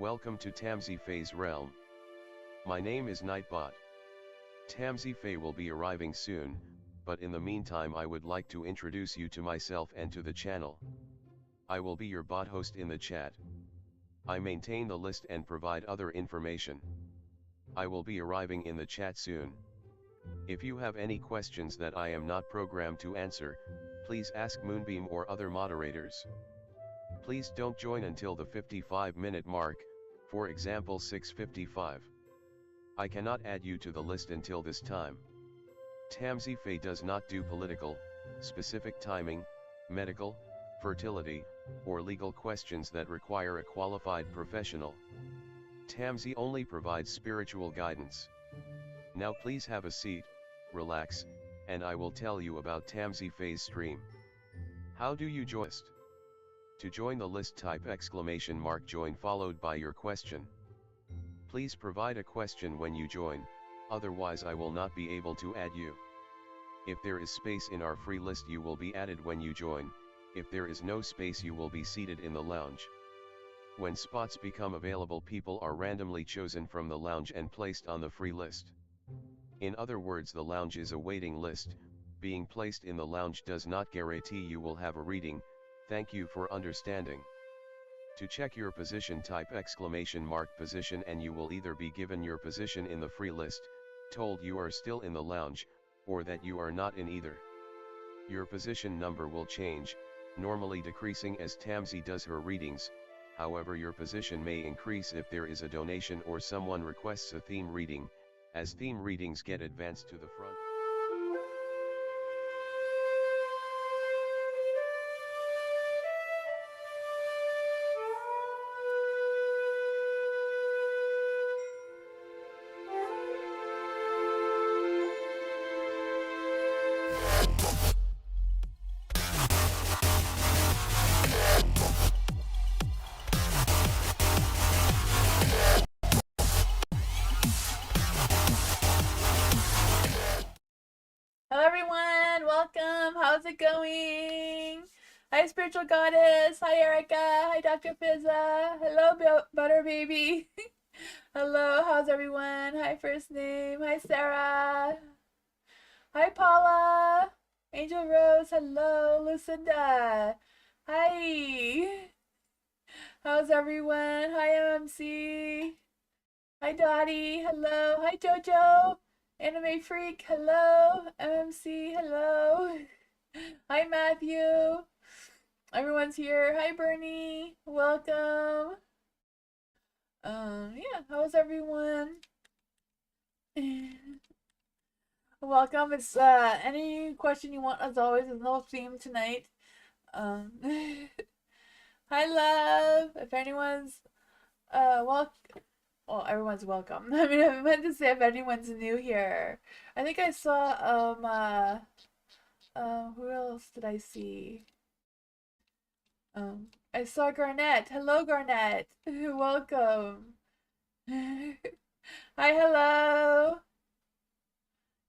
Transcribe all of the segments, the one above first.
Welcome to Tamsy Fae's realm. My name is Nightbot. Tamsy Fae will be arriving soon, but in the meantime I would like to introduce you to myself and to the channel. I will be your bot host in the chat. I maintain the list and provide other information. I will be arriving in the chat soon. If you have any questions that I am not programmed to answer, please ask Moonbeam or other moderators. Please don't join until the 55-minute mark, for example 6:55. I cannot add you to the list until this time. Tamsy Fae does not do political, specific timing, medical, fertility, or legal questions that require a qualified professional. Tamsy only provides spiritual guidance. Now please have a seat, relax, and I will tell you about Tamsy Fae's stream. How do you join? To join the list, type !join followed by your question. Please provide a question when you join, otherwise I will not be able to add you. If there is space in our free list you will be added when you join, if there is no space you will be seated in the lounge. When spots become available, people are randomly chosen from the lounge and placed on the free list. In other words, the lounge is a waiting list. Being placed in the lounge does not guarantee you will have a reading. Thank you for understanding. To check your position, type !position and you will either be given your position in the free list, told you are still in the lounge, or that you are not in either. Your position number will change, normally decreasing as Tamsy does her readings. However, your position may increase if there is a donation or someone requests a theme reading, as theme readings get advanced to the front. Hello everyone, welcome, how's it going? Hi Spiritual Goddess, hi Erica, hi Dr. Fizza, hello Butter Baby. Hello, how's everyone? Hi First Name, hi Sarah, hi Paula, Angel Rose, hello, Lucinda, hi. How's everyone? Hi MMC, hi Dottie, hello, hi Jojo. Anime Freak, hello. MMC, hello. Hi Matthew. Everyone's here. Hi Bernie. Welcome. Yeah, how's everyone? Welcome. It's any question you want, as always. There's no theme tonight. Hi love. If anyone's well, everyone's welcome. I mean, I meant to say if anyone's new here. I think I saw, who else did I see? I saw Garnett. Hello, Garnett. Welcome. Hi, hello.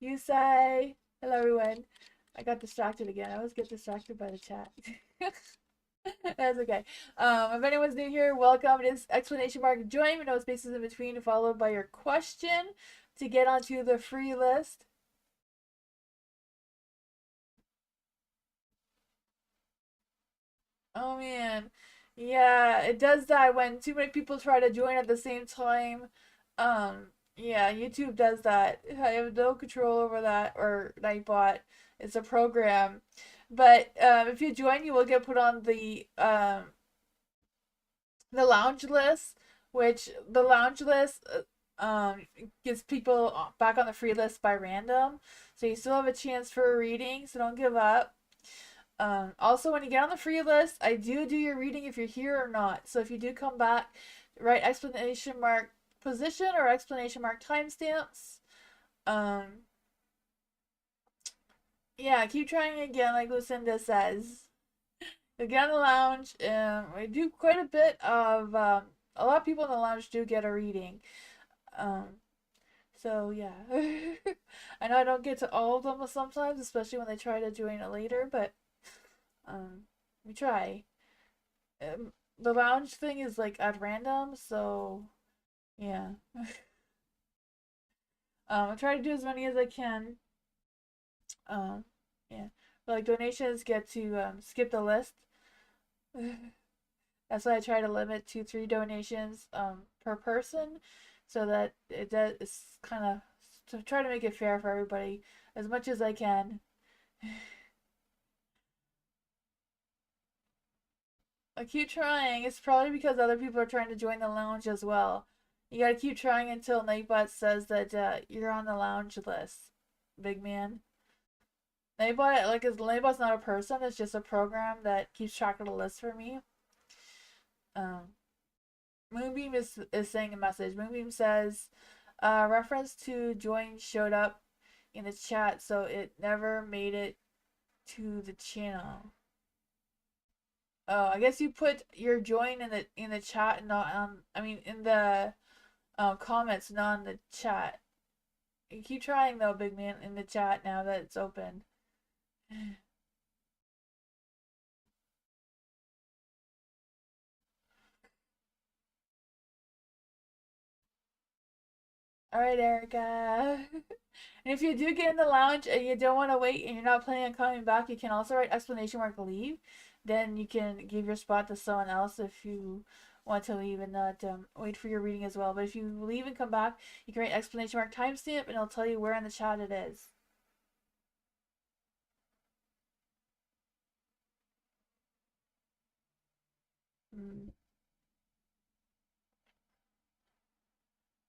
Yusai. Hello, everyone. I got distracted again. I always get distracted by the chat. That's okay. If anyone's new here, welcome. It is !join with no spaces in between, followed by your question to get onto the free list. Oh man, yeah, it does that when too many people try to join at the same time. Yeah, YouTube does that. I have no control over that, or Nightbot. It's a program. But if you join, you will get put on the lounge list, which the lounge list gets people back on the free list by random. So you still have a chance for a reading, so don't give up. Also, when you get on the free list, I do your reading if you're here or not. So if you do come back, write !position or !timestamps. Yeah, keep trying again, like Lucinda says. You'll get on the lounge, and we do quite a bit of, a lot of people in the lounge do get a reading. So yeah. I know I don't get to all of them sometimes, especially when they try to join it later, but we try. the lounge thing is like at random, so yeah. I try to do as many as I can. Um, yeah. But like donations get to skip the list. That's why I try to limit to 3 donations per person, so that it does. It's kind of to try to make it fair for everybody as much as I can. I keep trying. It's probably because other people are trying to join the lounge as well. You gotta keep trying until Nightbot says that you're on the lounge list, big man. Nightbot, like, Nightbot's not a person. It's just a program that keeps track of the list for me. Um, Moonbeam is saying a message. Moonbeam says, reference to join showed up in the chat, so it never made it to the channel. Oh, I guess you put your join in the chat, not I mean in the comments, not in the chat. You keep trying though, big man, in the chat now that it's open. All right, Erica. And if you do get in the lounge and you don't want to wait and you're not planning on coming back, you can also write exclamation mark leave. Then you can give your spot to someone else if you want to leave and not wait for your reading as well. But if you leave and come back, you can write exclamation mark timestamp and it'll tell you where in the chat it is. Mm.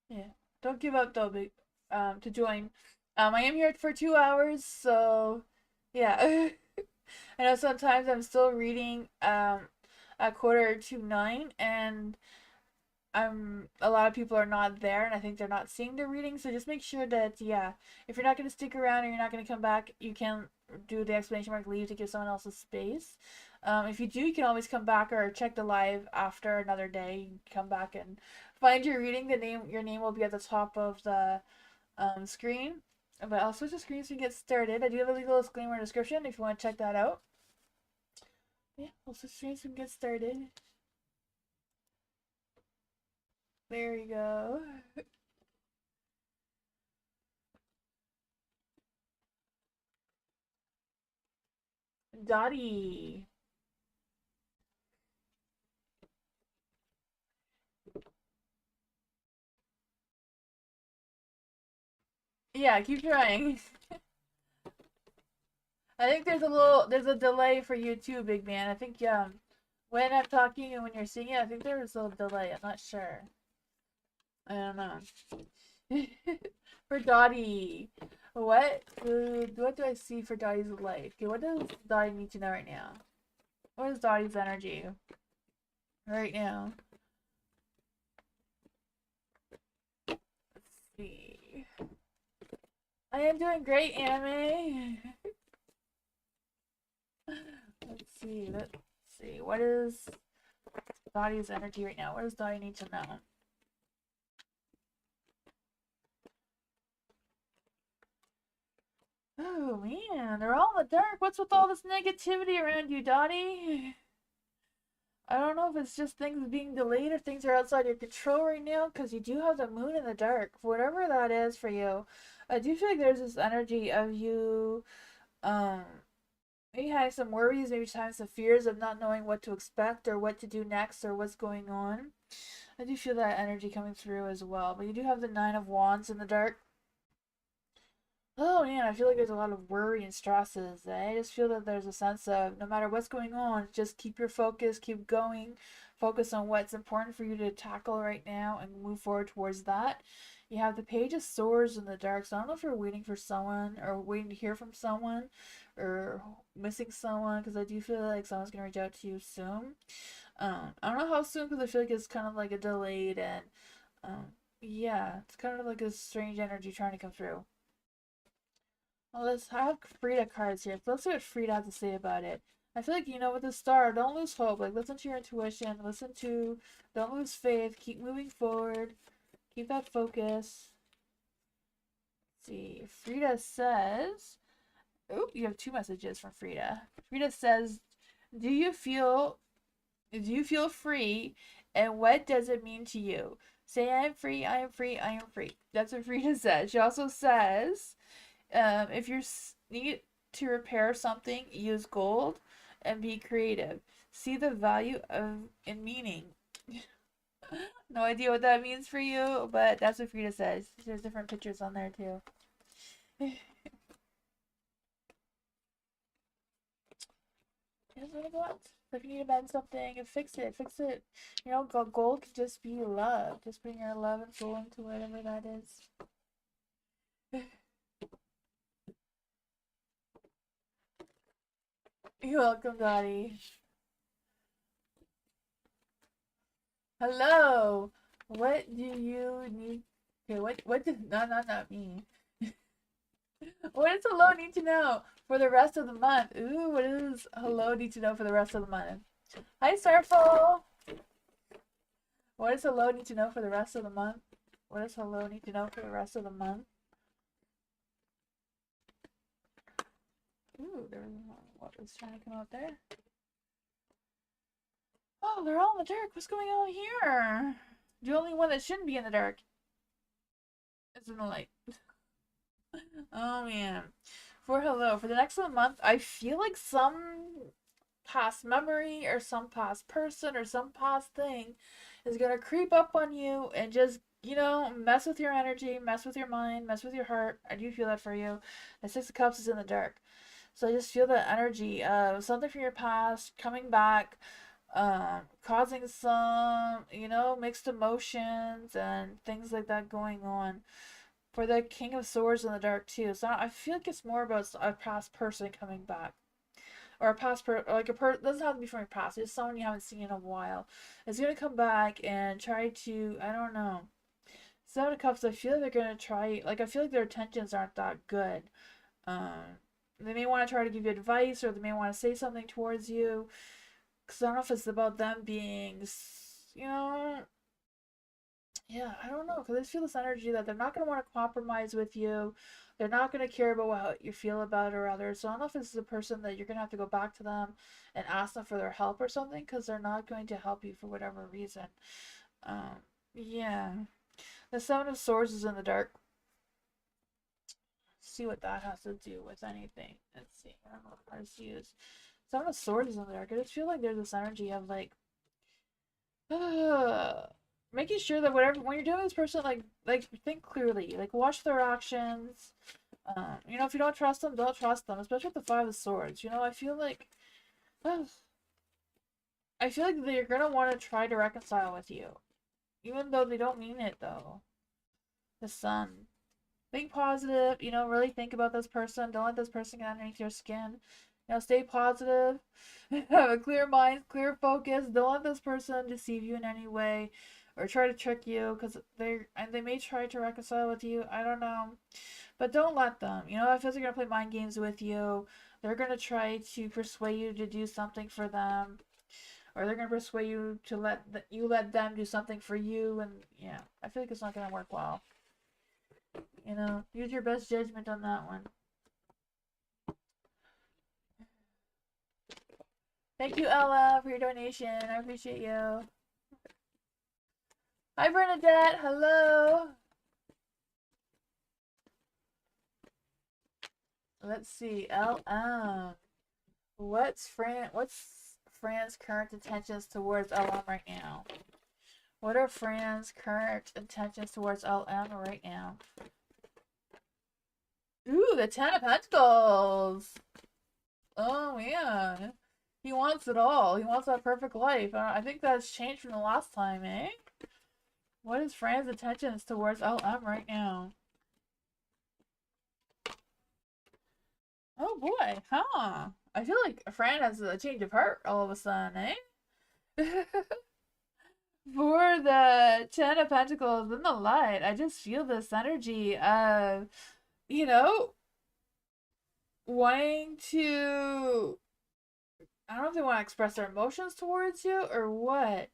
Yeah. Don't give up though, big to join. I am here for 2 hours, so yeah. I know sometimes I'm still reading at 8:45 and a lot of people are not there and I think they're not seeing the reading, so just make sure that yeah, if you're not gonna stick around or you're not gonna come back, you can do the exclamation mark leave to give someone else a space. If you do, you can always come back or check the live after another day. You can come back and find your reading. Your name will be at the top of the screen. But I'll switch the screen so you get started. I do have a legal disclaimer description if you want to check that out. Yeah, I'll switch screens so we can get started. There you go. Dottie. Yeah, keep trying. I think there's a delay for you too, big man. I think when I'm talking and when you're singing, I think there's a delay. I'm not sure. I don't know. For Dottie, what do I see for Dottie's life? Okay, what does Dottie need to know right now? What is Dottie's energy right now? Let's see. I am doing great, anime. Let's see. Let's see. What is Dottie's energy right now? What does Dottie need to know? Oh man, they're all in the dark. What's with all this negativity around you, Dottie? I don't know if it's just things being delayed or things are outside your control right now, because you do have the moon in the dark. Whatever that is for you, I do feel like there's this energy of you, um, maybe having some worries, maybe having some fears of not knowing what to expect or what to do next or what's going on. I do feel that energy coming through as well, but you do have the Nine of Wands in the dark. Oh man, I feel like there's a lot of worry and stresses. I just feel that there's a sense of no matter what's going on, just keep your focus, keep going, focus on what's important for you to tackle right now and move forward towards that. You have the Page of Swords in the dark, so I don't know if you're waiting for someone or waiting to hear from someone or missing someone because I do feel like someone's gonna reach out to you soon. I don't know how soon because I feel like it's kind of like a delayed and yeah, it's kind of like a strange energy trying to come through. Well, let's have Frida cards here. So let's see what Frida has to say about it. I feel like, you know, with the star, don't lose hope. Like, listen to your intuition. Don't lose faith. Keep moving forward. Keep that focus. Let's see. Frida says, oh, you have 2 messages from Frida. Frida says, do you feel Do you feel free? And what does it mean to you? Say, I am free, I am free, I am free. That's what Frida says. She also says, if you need to repair something, use gold and be creative. See the value of in meaning. No idea what that means for you, but that's what Frida says. There's different pictures on there too. Here's what I got. If you need to mend something, fix it, fix it. You know, gold could just be love. Just bring your love and soul into whatever that is. You're welcome, Dottie. Hello. What do you need? Okay, what does no, not me. What does hello need to know for the rest of the month? Ooh, what does hello need to know for the rest of the month? Hi, Starfall. What does hello need to know for the rest of the month? What does hello need to know for the rest of the month? Ooh, there was what was trying to come out there. Oh, they're all in the dark. What's going on here? The only one that shouldn't be in the dark is in the light. Oh man. For hello, for the next month, I feel like some past memory or some past person or some past thing is gonna creep up on you and just, you know, mess with your energy, mess with your mind, mess with your heart. I do feel that for you. The Six of Cups is in the dark. So I just feel the energy of something from your past coming back, causing some, you know, mixed emotions and things like that going on. For the King of Swords in the dark too. So I feel like it's more about a past person coming back. Or a past like a doesn't have to be from your past. It's someone you haven't seen in a while. It's gonna come back and try to, I don't know. Seven of Cups, I feel like they're gonna try, like I feel like their intentions aren't that good. Um, they may want to try to give you advice, or they may want to say something towards you. Because I don't know if it's about them being, you know, yeah, I don't know. Because I just feel this energy that they're not going to want to compromise with you. They're not going to care about how you feel about it or others. So I don't know if this is a person that you're going to have to go back to them and ask them for their help or something. Because they're not going to help you for whatever reason. Yeah. The Seven of Swords is in the dark. See what that has to do with anything. Let's see. I don't know what cards to use. Seven of Swords is in the dark. I just feel like there's this energy of like making sure that whatever when you're doing this person, like think clearly, like watch their actions. You know, if you don't trust them, don't trust them, especially with the Five of Swords. You know, I feel like they're gonna want to try to reconcile with you, even though they don't mean it though. The Sun. Think positive, you know, really think about this person. Don't let this person get underneath your skin. You know, stay positive. Have a clear mind, clear focus. Don't let this person deceive you in any way or try to trick you because they may try to reconcile with you. I don't know. But don't let them. You know, if they're gonna play mind games with you, they're gonna try to persuade you to do something for them. Or they're gonna persuade you to let them do something for you, and yeah, I feel like it's not gonna work well. You know, use your best judgment on that one. Thank you, Ella, for your donation. I appreciate you. Hi, Bernadette. Hello. Let's see. LM. What's Fran's current intentions towards LM right now? What are Fran's current intentions towards LM right now? Ooh, the Ten of Pentacles. Oh, man. He wants it all. He wants that perfect life. I think that's changed from the last time, eh? What is Fran's intentions towards LM right now? Oh boy, huh? I feel like Fran has a change of heart all of a sudden, eh? For the Ten of Pentacles in the light, I just feel this energy of, you know, wanting to, I don't know if they want to express their emotions towards you or what.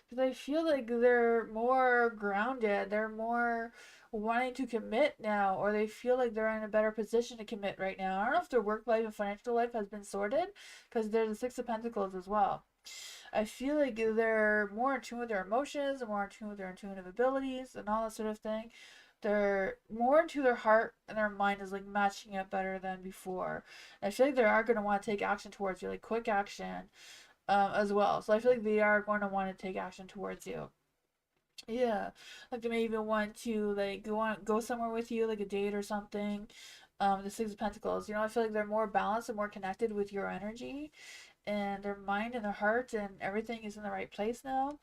Because I feel like they're more grounded. They're more wanting to commit now, or they feel like they're in a better position to commit right now. I don't know if their work life and financial life has been sorted, because there's the Six of Pentacles as well. I feel like they're more in tune with their emotions, more in tune with their intuitive abilities, and all that sort of thing. They're more into their heart, and their mind is like matching up better than before. And I feel like they are going to want to take action towards you, like quick action, as well. So I feel like they are going to want to take action towards you. Yeah, like they may even want to like go somewhere with you, like a date or something. The Six of Pentacles. I feel like they're more balanced and more connected with your energy, and their mind and their heart and everything is in the right place now.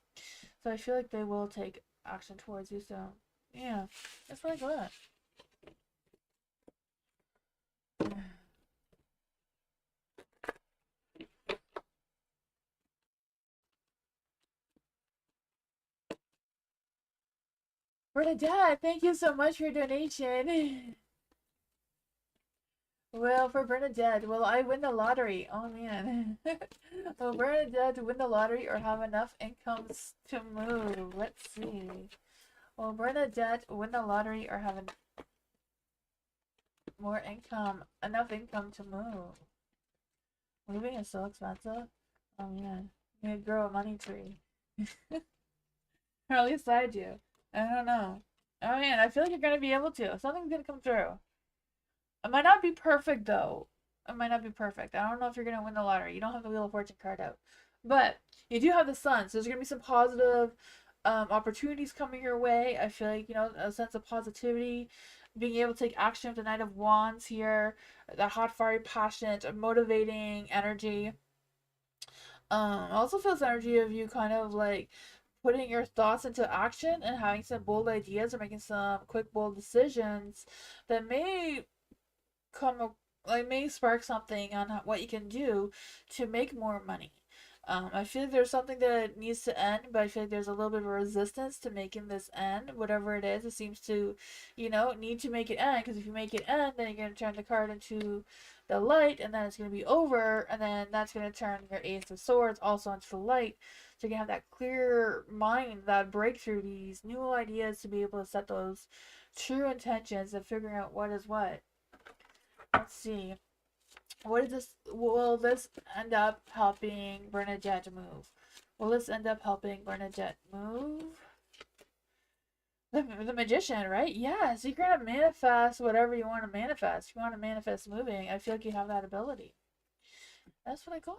So I feel like they will take action towards you. So yeah, that's really good. Bernadette, thank you so much for your donation. Well, for Bernadette, will I win the lottery? Oh man. Will Bernadette win the lottery or have enough incomes to move? Let's see. Will Bernadette win the lottery or have more income, enough income to move? Moving is so expensive. Oh man. You need to grow a money tree. Or at least I do. I don't know. Oh man, I feel like you're gonna be able to. Something's gonna come through. It might not be perfect though. It might not be perfect. I don't know if you're gonna win the lottery. You don't have the Wheel of Fortune card out, but you do have the Sun. So there's gonna be some positive opportunities coming your way. I feel like a sense of positivity, being able to take action with the Knight of Wands here, that hot, fiery, passionate, motivating energy. I also feel this energy of you kind of like putting your thoughts into action and having some bold ideas or making some quick, bold decisions that may come like may spark something on what you can do to make more money. I feel like there's something that needs to end, but I feel like there's a little bit of a resistance to making this end. Whatever it is, it seems to, need to make it end. Because if you make it end, then you're gonna turn the card into the light, and then it's gonna be over, and then that's gonna turn your Ace of Swords also into the light. So you can have that clear mind, that breakthrough, these new ideas to be able to set those true intentions and figuring out what is what. Let's see. What is this? Will this end up helping Bernadette move? Will this end up helping Bernadette move? The magician, right? Yeah, so you're gonna manifest whatever you want to manifest. If you want to manifest moving, I feel like you have that ability. That's what I got.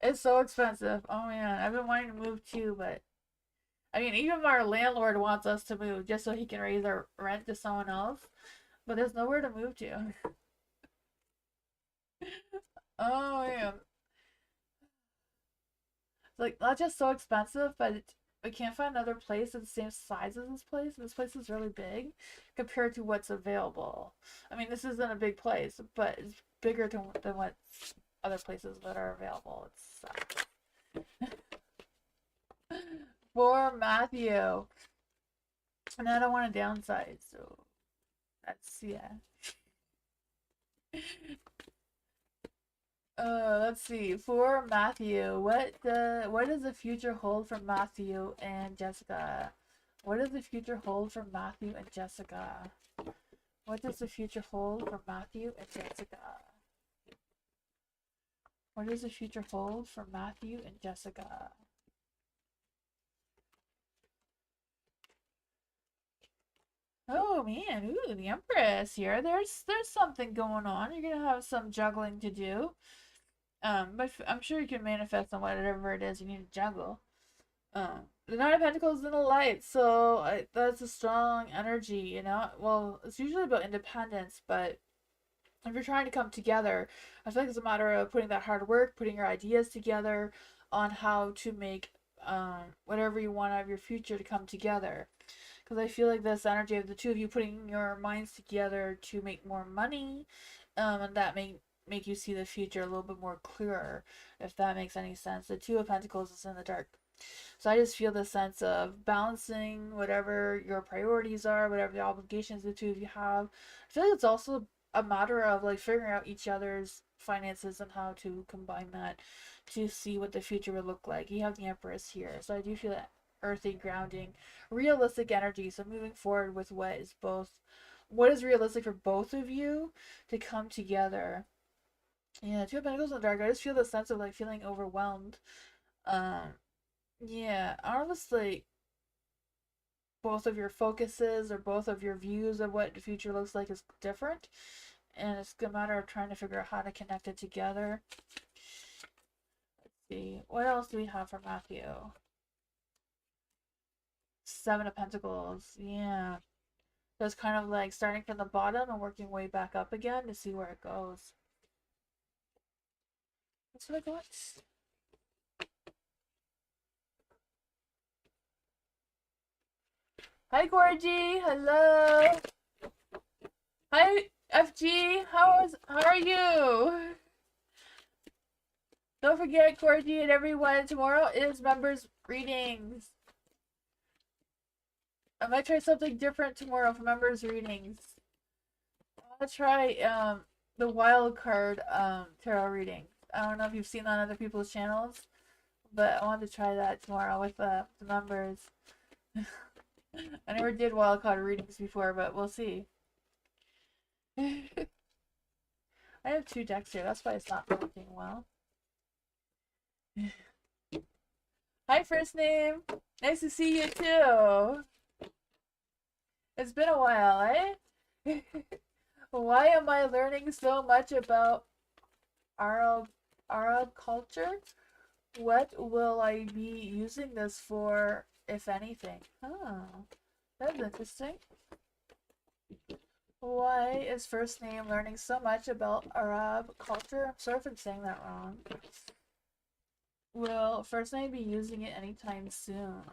It's so expensive. Oh man, I've been wanting to move too, but I mean, even our landlord wants us to move just so he can raise our rent to someone else. But there's nowhere to move to. Oh man. It's like not just so expensive, but we can't find another place that's the same size as this place. This place is really big compared to what's available. I mean, this isn't a big place, but it's bigger than what other places that are available. It's for Matthew, and I don't want to downsize, so that's yeah. Let's see. For Matthew, what does the future hold for Matthew and Jessica? What does the future hold for Matthew and Jessica? What does the future hold for Matthew and Jessica? What does the future hold for Matthew and Jessica? Oh man, ooh, the Empress here. There's something going on. You're gonna have some juggling to do. But I'm sure you can manifest on whatever it is you need to juggle. The Nine of Pentacles in the light, so that's a strong energy. Well, it's usually about independence, but if you're trying to come together, I feel like it's a matter of putting that hard work, putting your ideas together on how to make whatever you want out of your future to come together. Because I feel like this energy of the two of you putting your minds together to make more money, and that may make you see the future a little bit more clearer, if that makes any sense. The Two of Pentacles is in the dark. So I just feel the sense of balancing whatever your priorities are, whatever the obligations the two of you have. I feel like it's also a matter of like figuring out each other's finances and how to combine that to see what the future would look like. You have the Empress here, so I do feel that earthy grounding, realistic energy. So moving forward with what is realistic for both of you to come together Yeah, Two of Pentacles in the dark. I just feel the sense of like feeling overwhelmed. Um, yeah, I don't know if it's like both of your focuses or both of your views of what the future looks like is different, and it's a matter of trying to figure out how to connect it together. Let's see, what else do we have for Matthew? Seven of Pentacles. Yeah, so it's kind of like starting from the bottom and working way back up again to see where it goes. That's what I got. Hi, Gorgie. Hello. Hi, FG. How are you? Don't forget, Gorgie and everyone, tomorrow is members readings. I might try something different tomorrow for members readings. I want to try the wild card tarot reading. I don't know if you've seen that on other people's channels, but I want to try that tomorrow with the members. I never did wild card readings before, but we'll see. I have two decks here, that's why it's not working well. Hi, first name. Nice to see you too. It's been a while, eh? Why am I learning so much about Arab culture? What will I be using this for, if anything? Oh, that's interesting. Why is first name learning so much about Arab culture? I'm sorry if I'm saying that wrong. Will first name be using it anytime soon?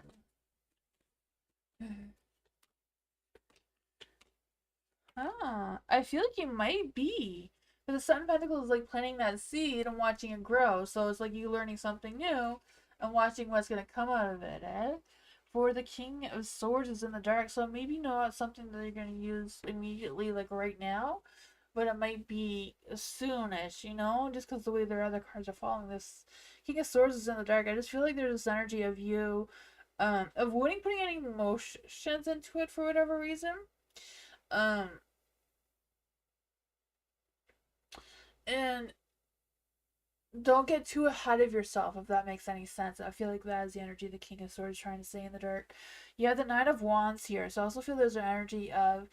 Ah, I feel like you might be. Because the Seven Pentacles is like planting that seed and watching it grow. So it's like you learning something new and watching what's going to come out of it, eh? For the King of Swords is in the dark, so maybe not something that you're going to use immediately, like right now, but it might be soonish, you know? Just because the way their other cards are falling. This King of Swords is in the dark. I just feel like there's this energy of you avoiding putting any emotions into it for whatever reason. Um, and don't get too ahead of yourself, if that makes any sense. I feel like that is the energy the King of Swords is trying to say in the dark. You have the Knight of Wands here, so I also feel there's an energy of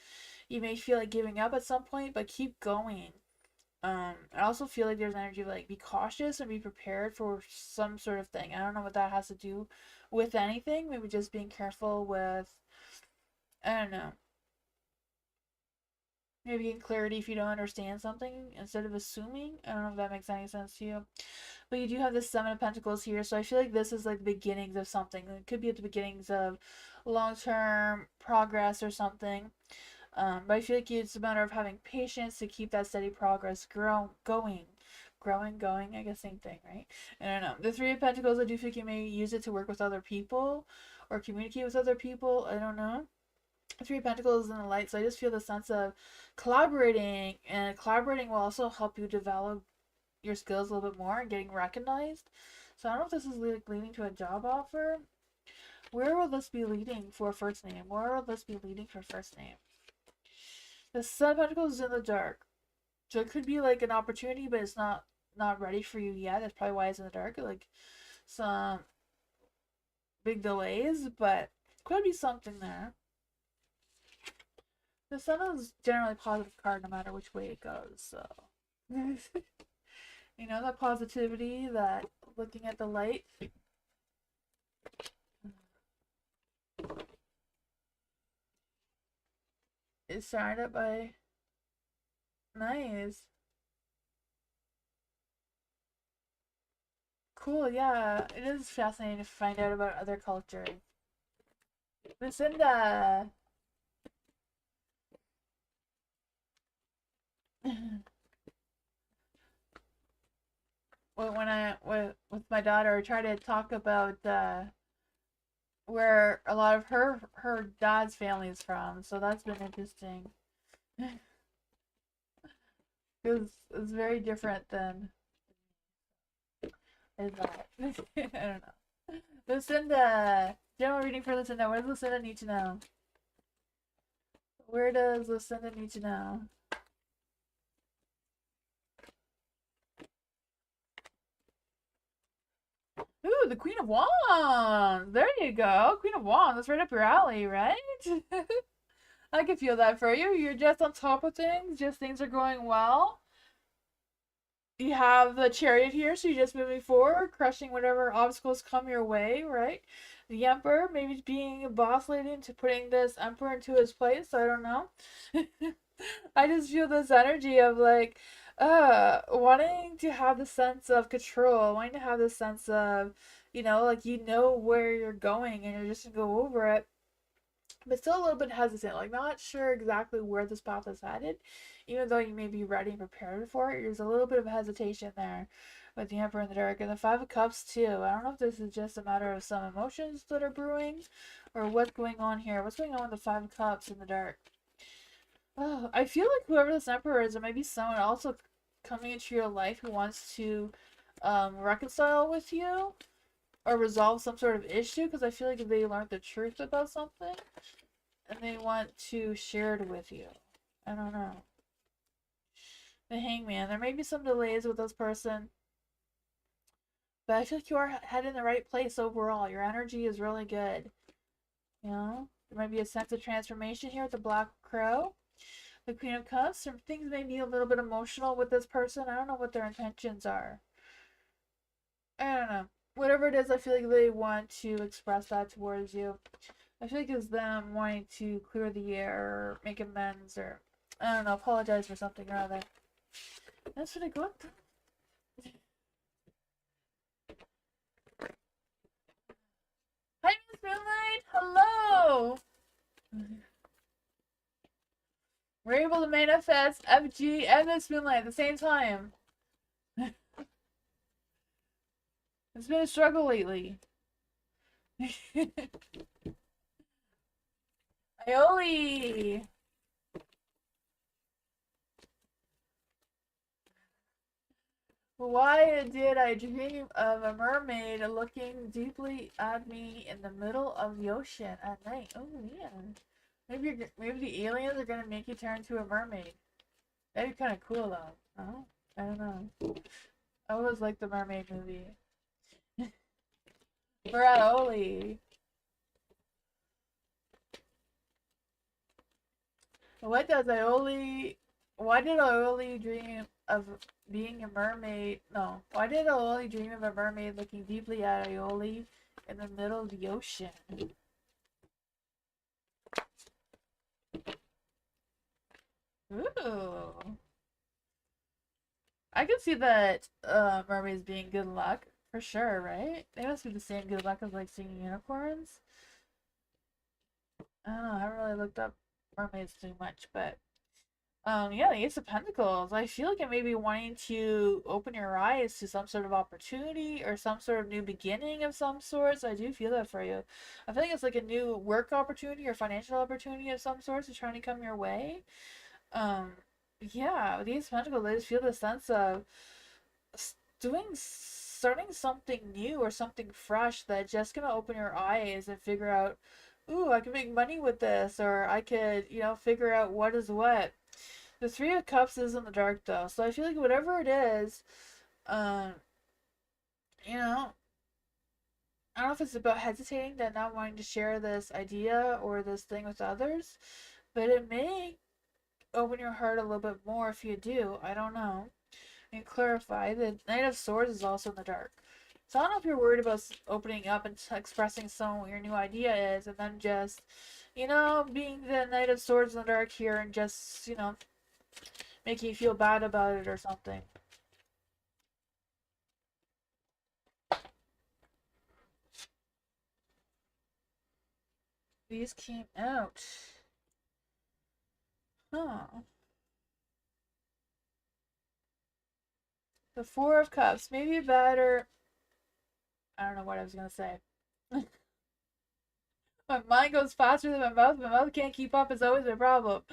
you may feel like giving up at some point, but keep going. I also feel like there's energy of like be cautious and be prepared for some sort of thing. I don't know what that has to do with anything. Maybe just being careful with, I don't know, maybe getting clarity if you don't understand something instead of assuming. I don't know if that makes any sense to you. But you do have this Seven of Pentacles here, so I feel like this is like the beginnings of something. It could be at the beginnings of long-term progress or something. But I feel like it's a matter of having patience to keep that steady progress going. Growing, going, I guess same thing, right? I don't know. The Three of Pentacles, I do think you may use it to work with other people or communicate with other people. I don't know. Three of Pentacles in the light, so I just feel the sense of collaborating, and collaborating will also help you develop your skills a little bit more and getting recognized. So I don't know if this is leading to a job offer. Where will this be leading for first name? Where will this be leading for first name? The Sun of Pentacles is in the dark. So it could be like an opportunity, but it's not ready for you yet. That's probably why it's in the dark. Like some big delays, but could be something there. The Sun is generally a positive card no matter which way it goes, so you know, that positivity, that looking at the light. Is surrounded by nice. Cool, yeah. It is fascinating to find out about other cultures. Lucinda! when I with my daughter, I try to talk about where a lot of her dad's family is from, so that's been interesting. It's very different than is that. I don't know. Lucinda, general reading for Lucinda. What does Lucinda need to know? Where does Lucinda need to know? Ooh, the Queen of Wands. There you go. Queen of Wands. That's right up your alley, right? I can feel that for you. You're just on top of things. Just things are going well. You have the Chariot here, so you're just moving forward, crushing whatever obstacles come your way, right? The Emperor, maybe being a boss lady into putting this Emperor into his place. I don't know. I just feel this energy of like, wanting to have the sense of control, wanting to have the sense of, like you know where you're going and you're just gonna go over it, but still a little bit hesitant, like not sure exactly where this path is headed, even though you may be ready and prepared for it. There's a little bit of hesitation there with the Emperor in the Dark and the Five of Cups too. I don't know if this is just a matter of some emotions that are brewing, or what's going on here. What's going on with the Five of Cups in the Dark? Oh, I feel like whoever this Emperor is, or maybe someone also coming into your life who wants to reconcile with you or resolve some sort of issue, because I feel like they learned the truth about something and they want to share it with you. I don't know. The Hangman. There may be some delays with this person, but I feel like you are heading in the right place overall. Your energy is really good. There might be a sense of transformation here with the Black Crow. The Queen of Cups. Some things may be a little bit emotional with this person. I don't know what their intentions are. I don't know. Whatever it is, I feel like they want to express that towards you. I feel like it's them wanting to clear the air or make amends or, I don't know, apologize for something or other. That's pretty good. Hi, Miss Moonlight! Hello! We're able to manifest FG and Miss Moonlight at the same time. It's been a struggle lately. Aioli! Why did I dream of a mermaid looking deeply at me in the middle of the ocean at night? Oh, yeah. Maybe the aliens are gonna make you turn into a mermaid. That'd be kind of cool, though. Oh, I don't know. I always liked the mermaid movie. Bradley. What does Ioli? Why did Ioli dream of being a mermaid? No. Why did Ioli dream of a mermaid looking deeply at Ioli in the middle of the ocean? Ooh. I can see that mermaids being good luck for sure, right? They must be the same good luck as like seeing unicorns. I don't know. I haven't really looked up mermaids too much, but yeah, the Ace of Pentacles. I feel like it may be wanting to open your eyes to some sort of opportunity or some sort of new beginning of some sorts. I do feel that for you. I feel like it's like a new work opportunity or financial opportunity of some sorts is trying to come your way. Um, yeah, with the Ace of Pentacles, I just feel the sense of starting something new or something fresh that's just gonna open your eyes and figure out, ooh, I can make money with this, or I could, figure out what is what. The Three of Cups is in the dark though, so I feel like whatever it is, um, you know, I don't know if it's about hesitating that not wanting to share this idea or this thing with others, but it may open your heart a little bit more if you do. I don't know. And clarify, the Knight of Swords is also in the dark. So I don't know if you're worried about opening up and expressing some what your new idea is, and then just, being the Knight of Swords in the dark here and just, making you feel bad about it or something. These came out. Huh. The Four of Cups. Maybe better. I don't know what I was gonna say. My mind goes faster than my mouth. My mouth can't keep up. It's always a problem.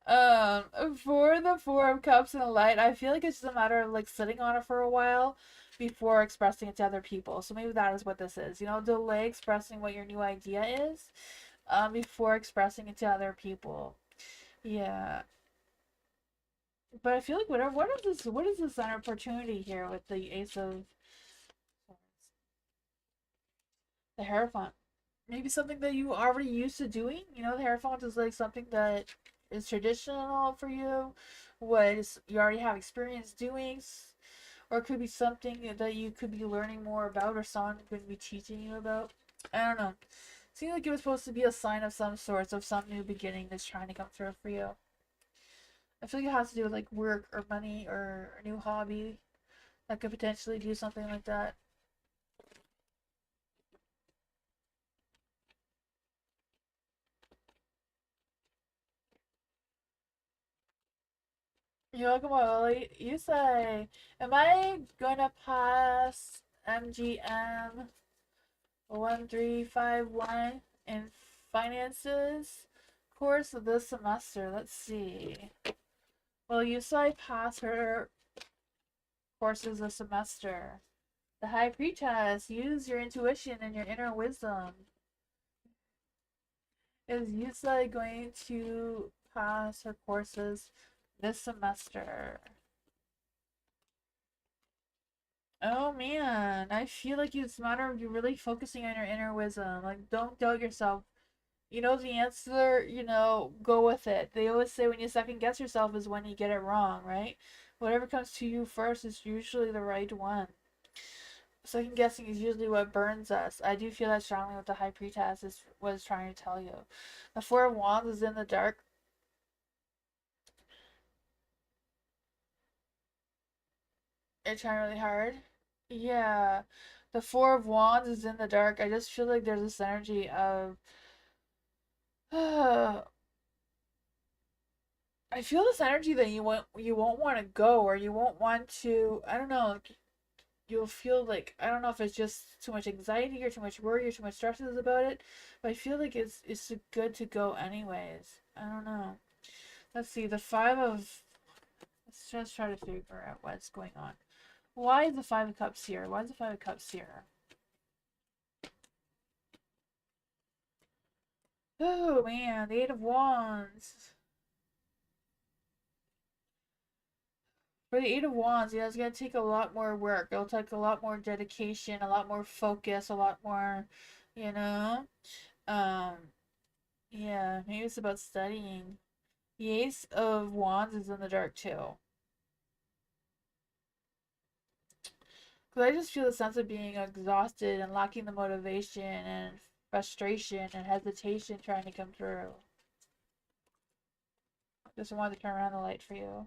For the Four of Cups and the Light, I feel like it's just a matter of like sitting on it for a while before expressing it to other people. So maybe that is what this is. Delay expressing what your new idea is, before expressing it to other people. Yeah. But I feel like what is this opportunity here with the Ace of The Hierophant. Maybe something that you already used to doing. You know, the Hierophant is like something that is traditional for you, what is you already have experience doing, or it could be something that you could be learning more about, or someone could be teaching you about. I don't know. Seems like it was supposed to be a sign of some sorts of some new beginning that's trying to come through for you. I feel like it has to do with like work or money or a new hobby that could potentially do something like that. You're welcome, Willie. You say, am I gonna pass MGM 1351 in finances course this semester? Let's see. Well, you say pass her courses this semester. The High Priestess, use your intuition and your inner wisdom. Is Yusa going to pass her courses this semester? Oh man, I feel like it's a matter of you really focusing on your inner wisdom. Like, don't doubt yourself. You know the answer, go with it. They always say when you second guess yourself is when you get it wrong, right? Whatever comes to you first is usually the right one. Second guessing is usually what burns us. I do feel that strongly what the High Priestess was trying to tell you. The Four of Wands is in the dark. You're trying really hard. Yeah. The Four of Wands is in the dark. I just feel like there's this energy of I feel this energy that you won't want to go, or you won't want to, I don't know, like, you'll feel like, I don't know if it's just too much anxiety or too much worry or too much stresses about it, but I feel like it's good to go anyways. I don't know. Let's see, let's just try to figure out what's going on. Why is the Five of Cups here? Why is the Five of Cups here? Oh man, the Eight of Wands. For the Eight of Wands, yeah, it's gonna take a lot more work. It'll take a lot more dedication, a lot more focus, a lot more, you know? Um, yeah, maybe it's about studying. The Ace of Wands is in the dark too. Because I just feel the sense of being exhausted and lacking the motivation and frustration and hesitation trying to come through. Just wanted to turn around the light for you.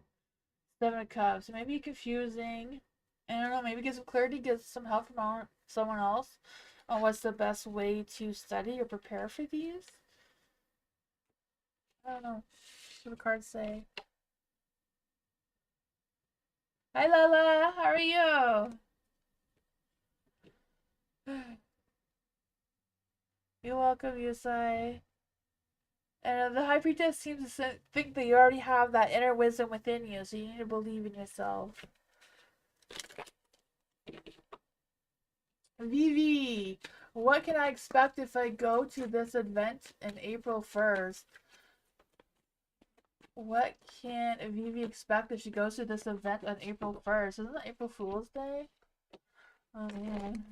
Seven of Cups. It may be confusing. I don't know. Maybe get some clarity, get some help from someone else on what's the best way to study or prepare for these. I don't know. What do the cards say? Hi, Lala. How are you? You're welcome, Yusai. And the High Priestess seems to think that you already have that inner wisdom within you, so you need to believe in yourself. Vivi, what can I expect if I go to this event in April 1st? What can Vivi expect if she goes to this event on April 1st? Isn't it April Fool's Day? Oh man.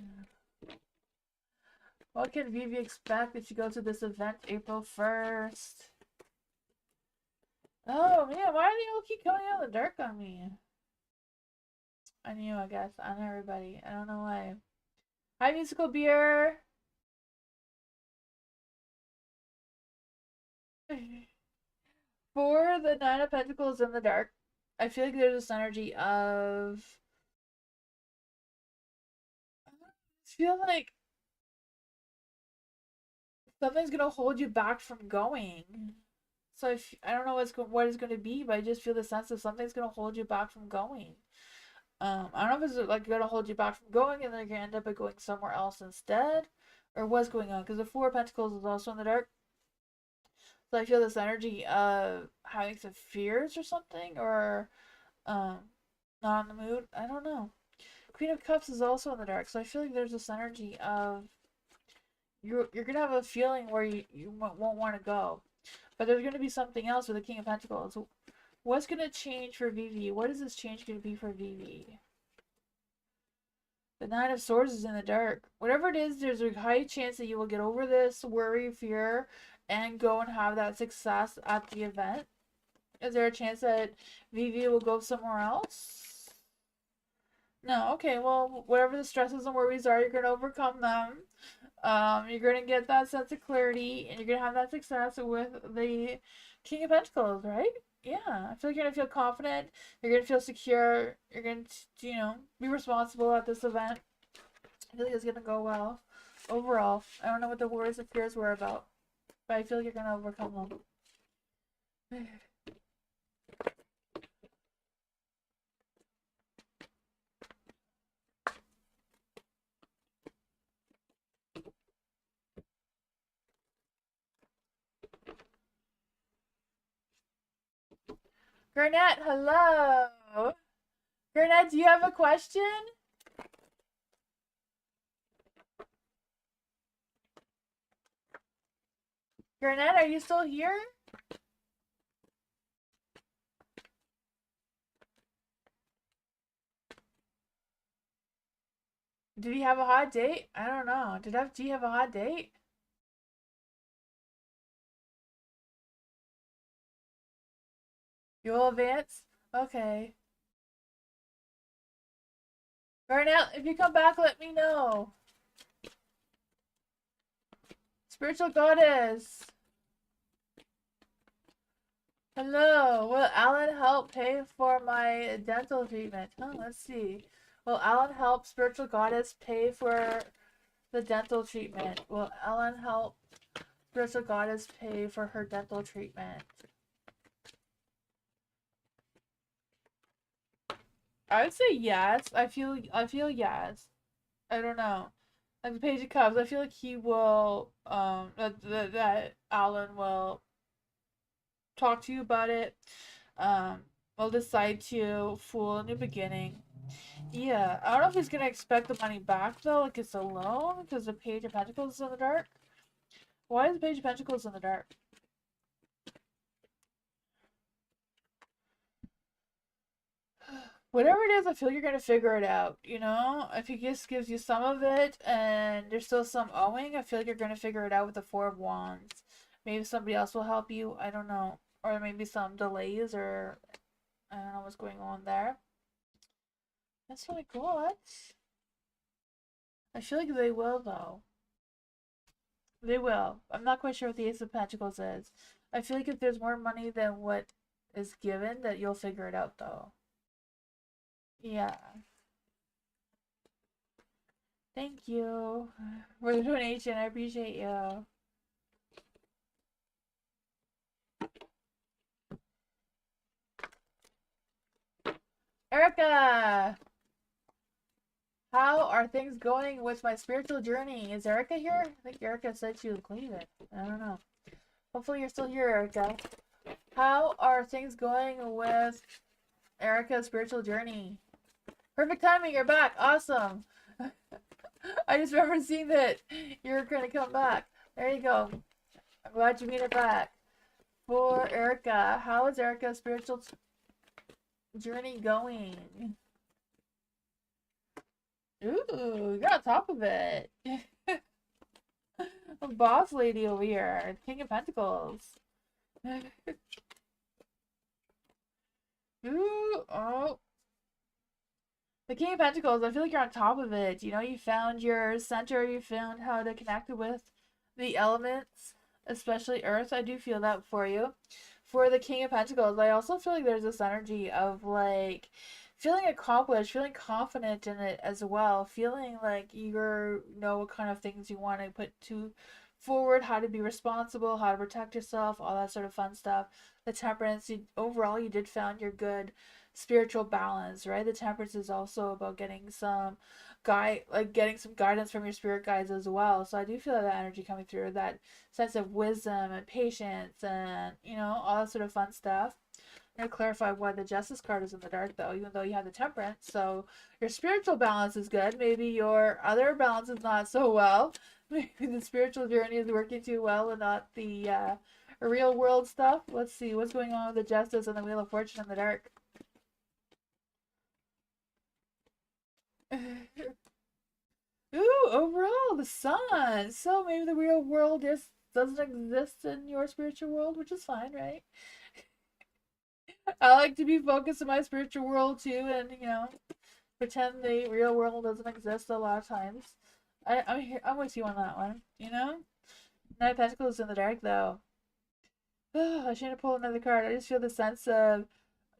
What can Vivi expect if she goes to this event April 1st? Oh man, why do they all keep coming out of the dark on me? On you, I guess. On everybody. I don't know why. Hi, Musical Beer! For the Nine of Pentacles in the dark, I feel like there's this energy of. I feel like something's gonna hold you back from going. So I don't know what it's gonna be, but I just feel the sense of something's gonna hold you back from going. I don't know if it's like gonna hold you back from going, and then you're gonna end up by going somewhere else instead, or what's going on? Because the Four of Pentacles is also in the dark, so I feel this energy of having some fears or something, or um, not in the mood. I don't know. Queen of Cups is also in the dark, so I feel like there's this energy of you're gonna have a feeling where you won't want to go, but there's gonna be something else with the King of Pentacles. What's gonna change for Vivi? What is this change gonna be for Vivi? The Nine of Swords is in the dark. Whatever it is, there's a high chance that you will get over this worry, fear, and go and have that success at the event. Is there a chance that Vivi will go somewhere else? No, okay, well, whatever the stresses and worries are, you're going to overcome them. You're going to get that sense of clarity, and you're going to have that success with the King of Pentacles, right? Yeah, I feel like you're going to feel confident. You're going to feel secure. You're going to, be responsible at this event. I feel like it's going to go well. Overall, I don't know what the worries and fears were about, but I feel like you're going to overcome them. Garnett, hello. Garnett, do you have a question? Garnett, are you still here? Did he have a hot date? I don't know. Did FG have a hot date? You will advance? Okay. Garnett, if you come back, let me know. Spiritual goddess. Hello. Will Alan help pay for my dental treatment? Oh, let's see. Will Alan help spiritual goddess pay for the dental treatment? Will Alan help spiritual goddess pay for her dental treatment? I would say yes. I feel yes. I don't know. Like the Page of Cups, I feel like he will that Alan will talk to you about it. Will decide to fool a new beginning. Yeah, I don't know if he's gonna expect the money back though, like it's a loan, because the Page of Pentacles is in the dark. Why is the Page of Pentacles in the dark? Whatever it is, I feel you're gonna figure it out. If he just gives you some of it and there's still some owing, I feel like you're gonna figure it out with the Four of Wands. Maybe somebody else will help you. I don't know, or maybe some delays, or I don't know what's going on there. That's what I got. I feel like they will though. They will. I'm not quite sure what the Ace of Pentacles is. I feel like if there's more money than what is given, that you'll figure it out though. Yeah. Thank you for the donation. I appreciate you. Erica! How are things going with my spiritual journey? Is Erica here? I think Erica said she was leaving. I don't know. Hopefully you're still here, Erica. How are things going with Erica's spiritual journey? Perfect timing, you're back. Awesome. I just remember seeing that you're gonna come back. There you go. I'm glad you made it back. For Erica, how is Erica's spiritual journey going? Ooh, you're on top of it. A boss lady over here. King of Pentacles. Ooh, oh. The King of Pentacles, I feel like you're on top of it. You found your center, you found how to connect with the elements, especially Earth. I do feel that for you. For the King of Pentacles, I also feel like there's this energy of like feeling accomplished, feeling confident in it as well, feeling like you know what kind of things you want to put to forward, how to be responsible, how to protect yourself, all that sort of fun stuff. The Temperance, overall, you did found your good spiritual balance, right? The Temperance is also about getting some getting some guidance from your spirit guides as well. So I do feel that energy coming through, that sense of wisdom and patience and all that sort of fun stuff. I'm gonna clarify why the Justice card is in the dark though, even though you have the Temperance. So your spiritual balance is good. Maybe your other balance is not so well. Maybe the spiritual journey is working too well and not the real world stuff. Let's see what's going on with the Justice and the Wheel of Fortune in the dark. Ooh, overall, the sun. So maybe the real world just doesn't exist in your spiritual world, which is fine, right? I like to be focused in my spiritual world too, and pretend the real world doesn't exist a lot of times. I'm here. I'm with you on that one. Knight of Pentacles in the dark though. I shouldn't pull another card. I just feel the sense of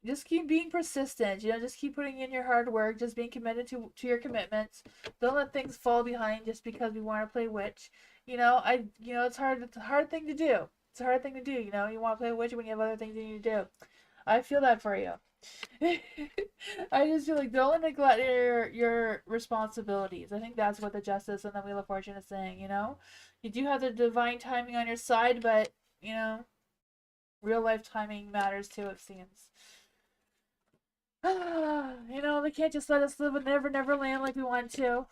just keep being persistent. Just keep putting in your hard work. Just being committed to your commitments. Don't let things fall behind just because we want to play witch. It's hard. It's a hard thing to do. It's a hard thing to do. You want to play witch when you have other things you need to do. I feel that for you. I just feel like don't neglect your responsibilities. I think that's what the Justice and the Wheel of Fortune is saying. You do have the divine timing on your side, but real life timing matters too. It seems. They can't just let us live in Never Land like we want to.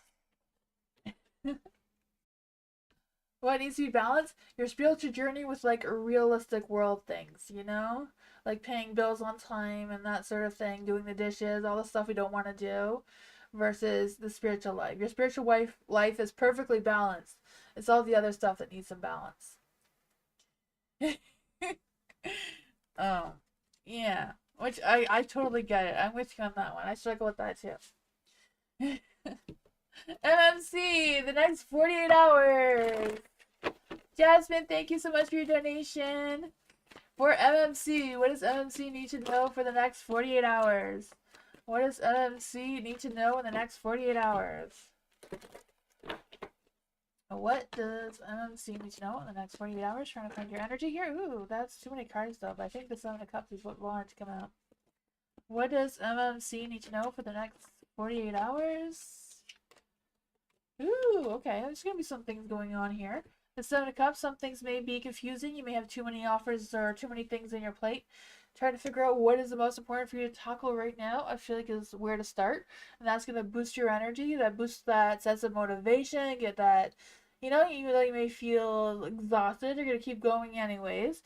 What needs to be balanced? Your spiritual journey with like realistic world things, like paying bills on time and that sort of thing, doing the dishes, all the stuff we don't want to do, versus the spiritual life. Your spiritual life is perfectly balanced. It's all the other stuff that needs some balance. Oh, yeah. Which I totally get it. I'm with you on that one. I struggle with that too. MMC, the next 48 hours. Jasmine, thank you so much for your donation. For MMC, what does MMC need to know for the next 48 hours? What does MMC need to know in the next 48 hours? What does MMC need to know in the next 48 hours? Trying to find your energy here. Ooh, that's too many cards though, but I think the Seven of Cups is what wanted to come out. What does MMC need to know for the next 48 hours? Ooh, okay. There's going to be some things going on here. The Seven of Cups, some things may be confusing. You may have too many offers or too many things in your plate. Try to figure out what is the most important for you to tackle right now. I feel like is where to start. And that's going to boost your energy. That boosts that sense of motivation. Get that, even though you may feel exhausted, you're going to keep going anyways.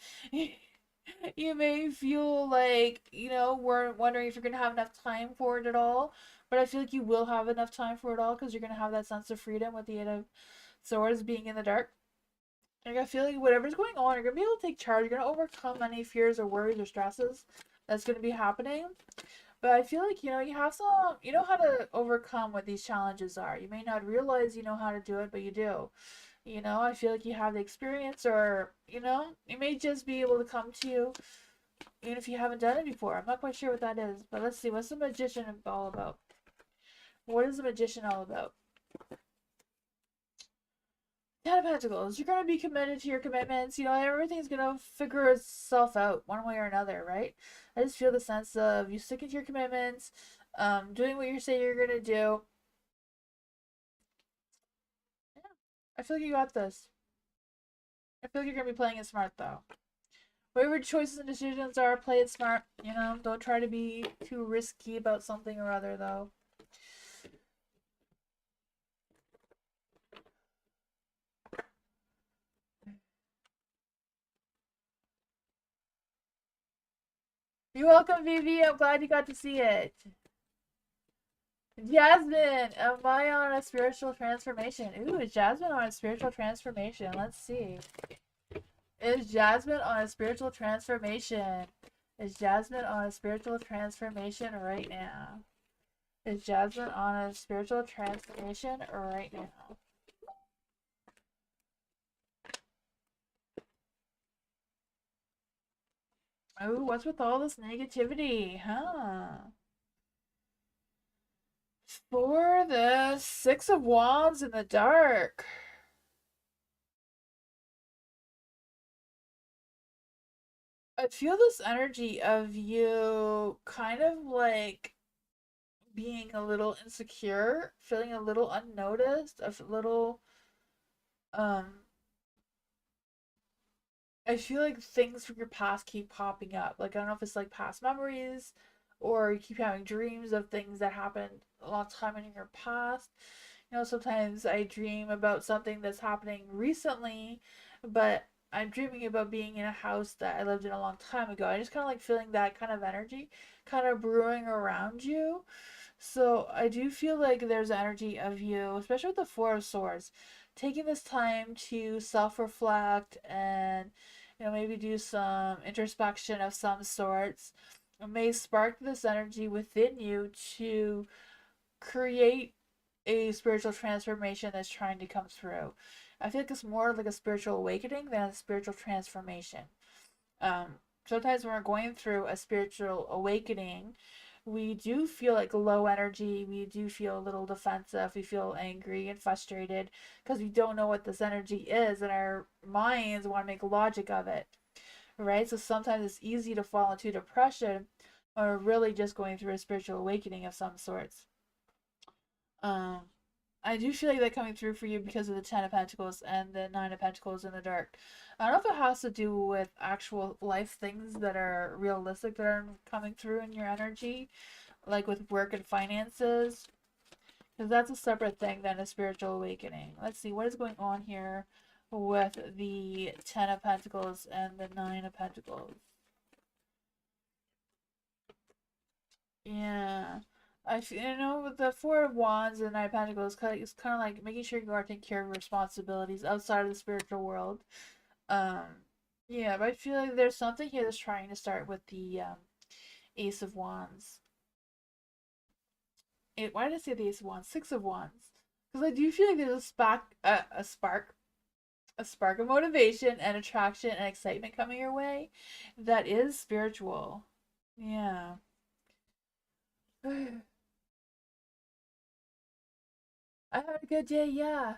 You may feel like, we're wondering if you're going to have enough time for it at all. But I feel like you will have enough time for it all because you're going to have that sense of freedom with the Eight of Swords being in the dark. You're going to feel like whatever's going on, you're going to be able to take charge. You're going to overcome any fears or worries or stresses that's going to be happening. But I feel like, you have some, you know how to overcome what these challenges are. You may not realize you know how to do it, but you do. I feel like you have the experience or, it may just be able to come to you even if you haven't done it before. I'm not quite sure what that is, but let's see. What's the Magician all about? What is the Magician all about? Ten of Pentacles. You're going to be committed to your commitments. Everything's going to figure itself out one way or another, right? I just feel the sense of you sticking to your commitments, doing what you say you're going to do. Yeah, I feel like you got this. I feel like you're going to be playing it smart, though. Whatever your choices and decisions are, play it smart. Don't try to be too risky about something or other, though. You're welcome, Vivi. I'm glad you got to see it. Jasmine, am I on a spiritual transformation? Ooh, is Jasmine on a spiritual transformation? Let's see. Is Jasmine on a spiritual transformation? Is Jasmine on a spiritual transformation right now? Is Jasmine on a spiritual transformation right now? Ooh, what's with all this negativity, huh? For the Six of Wands in the dark. I feel this energy of you kind of like being a little insecure, feeling a little unnoticed, a little um I feel like things from your past keep popping up. Like I don't know if it's like past memories or you keep having dreams of things that happened a long time in your past. Sometimes I dream about something that's happening recently, but I'm dreaming about being in a house that I lived in a long time ago. I just kind of like feeling that kind of energy kind of brewing around you. So I do feel like there's energy of you, especially with the Four of Swords, taking this time to self-reflect and maybe do some introspection of some sorts. It may spark this energy within you to create a spiritual transformation that's trying to come through. I feel like it's more like a spiritual awakening than a spiritual transformation. Um, Sometimes when we're going through a spiritual awakening, we do feel like low energy. We do feel a little defensive. We feel angry and frustrated because we don't know what this energy is, and our minds want to make logic of it, right? So sometimes it's easy to fall into depression or really just going through a spiritual awakening of some sorts. Um, I do feel like that coming through for you because of the Ten of Pentacles and the Nine of Pentacles in the dark. I don't know if it has to do with actual life things that are realistic that are coming through in your energy, like with work and finances, because that's a separate thing than a spiritual awakening. Let's see what is going on here with the Ten of Pentacles and the Nine of Pentacles. Yeah. With the Four of Wands and Nine of Pentacles, it's kind of like making sure you are taking care of your responsibilities outside of the spiritual world. Um, yeah, but I feel like there's something here that's trying to start with the Ace of Wands. Why did I say the Ace of Wands? Six of Wands. Because I do feel like there's a spark of motivation and attraction and excitement coming your way that is spiritual. Yeah. I had a good day, yeah.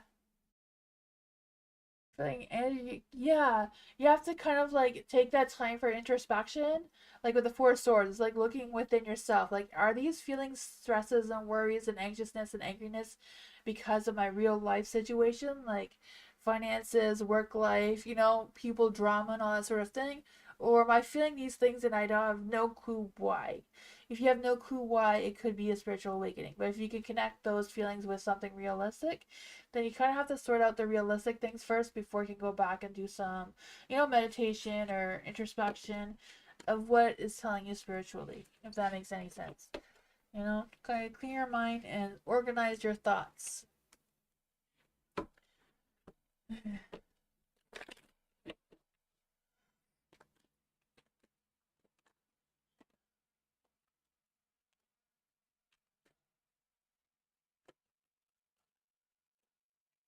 Feeling and yeah, you have to kind of like take that time for introspection, like with the Four of Swords. It's like looking within yourself, like, are these feelings, stresses and worries and anxiousness and angriness because of my real life situation, like finances, work life, people drama and all that sort of thing? Or am I feeling these things and I don't have no clue why? If you have no clue why, it could be a spiritual awakening. But if you can connect those feelings with something realistic, then you kind of have to sort out the realistic things first before you can go back and do some, meditation or introspection of what is telling you spiritually, if that makes any sense. Kind of clear your mind and organize your thoughts.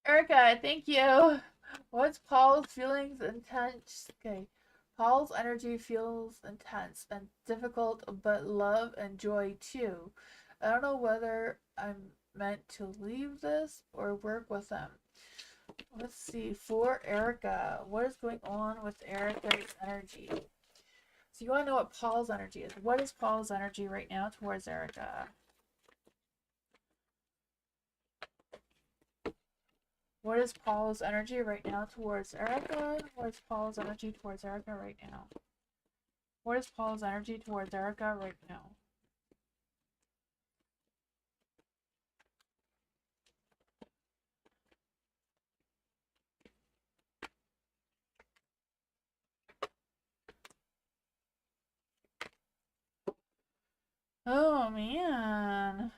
Erica, thank you. What's Paul's feelings intense? Okay. Paul's energy feels intense and difficult, but love and joy too. I don't know whether I'm meant to leave this or work with them. Let's see. For Erica, what is going on with Erica's energy? So you want to know what Paul's energy is. What is Paul's energy right now towards Erica? What is Paul's energy right now towards Erica? What is Paul's energy towards Erica right now? What is Paul's energy towards Erica right now? Oh man.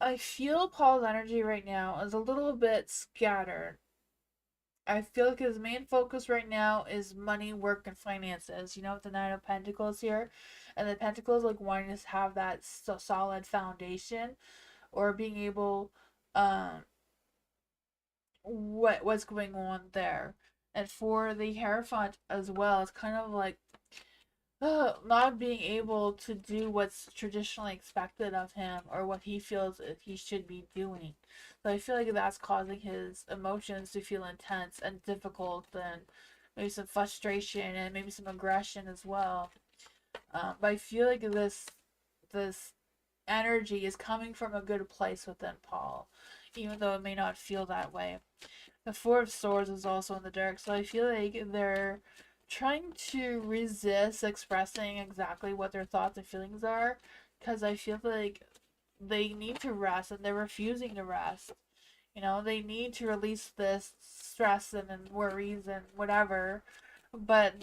I feel Paul's energy right now is a little bit scattered. I feel like his main focus right now is money, work, and finances. With the Nine of Pentacles here, and the Pentacles like wanting to have that solid foundation, or being able, um, what's going on there. And for the Hierophant as well, it's kind of like not being able to do what's traditionally expected of him or what he feels he should be doing. So I feel like that's causing his emotions to feel intense and difficult, and maybe some frustration and maybe some aggression as well. But I feel like this energy is coming from a good place within Paul, even though it may not feel that way. The Four of Swords is also in the dark, so I feel like they're trying to resist expressing exactly what their thoughts and feelings are, because I feel like they need to rest and they're refusing to rest. They need to release this stress and worries and whatever, but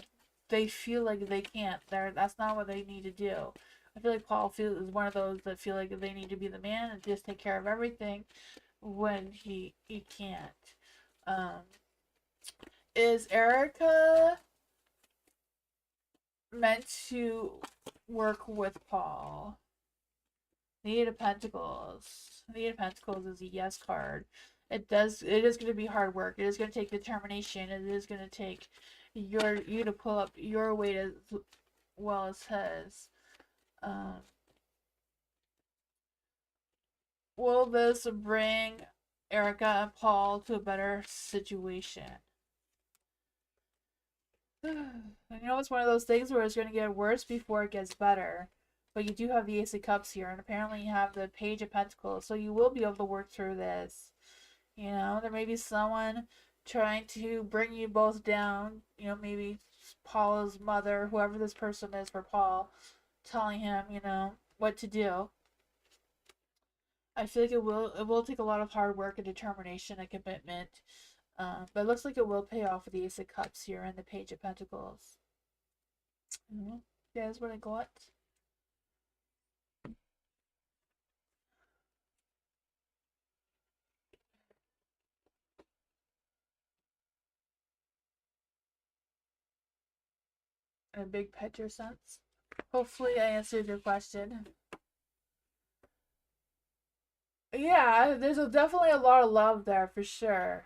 they feel like they can't. That's not what they need to do. I feel like Paul is one of those that feel like they need to be the man and just take care of everything when he can't. Um, is Erica meant to work with Paul? The Eight of Pentacles. The Eight of Pentacles is a yes card. It is going to be hard work. It is going to take determination. It is going to take you to pull up your weight as well as his. Um, will this bring Erica and Paul to a better situation? You know, it's one of those things where it's going to get worse before it gets better. But you do have the Ace of Cups here, and apparently you have the Page of Pentacles, so you will be able to work through this. You know, there may be someone trying to bring you both down. You know, maybe Paul's mother, whoever this person is for Paul, telling him, you know, what to do. I feel like it will take a lot of hard work and determination and commitment. But it looks like it will pay off with the Ace of Cups here and the Page of Pentacles. Yeah, that's what I got. In a big picture sense. Hopefully I answered your question. Yeah, there's definitely a lot of love there for sure.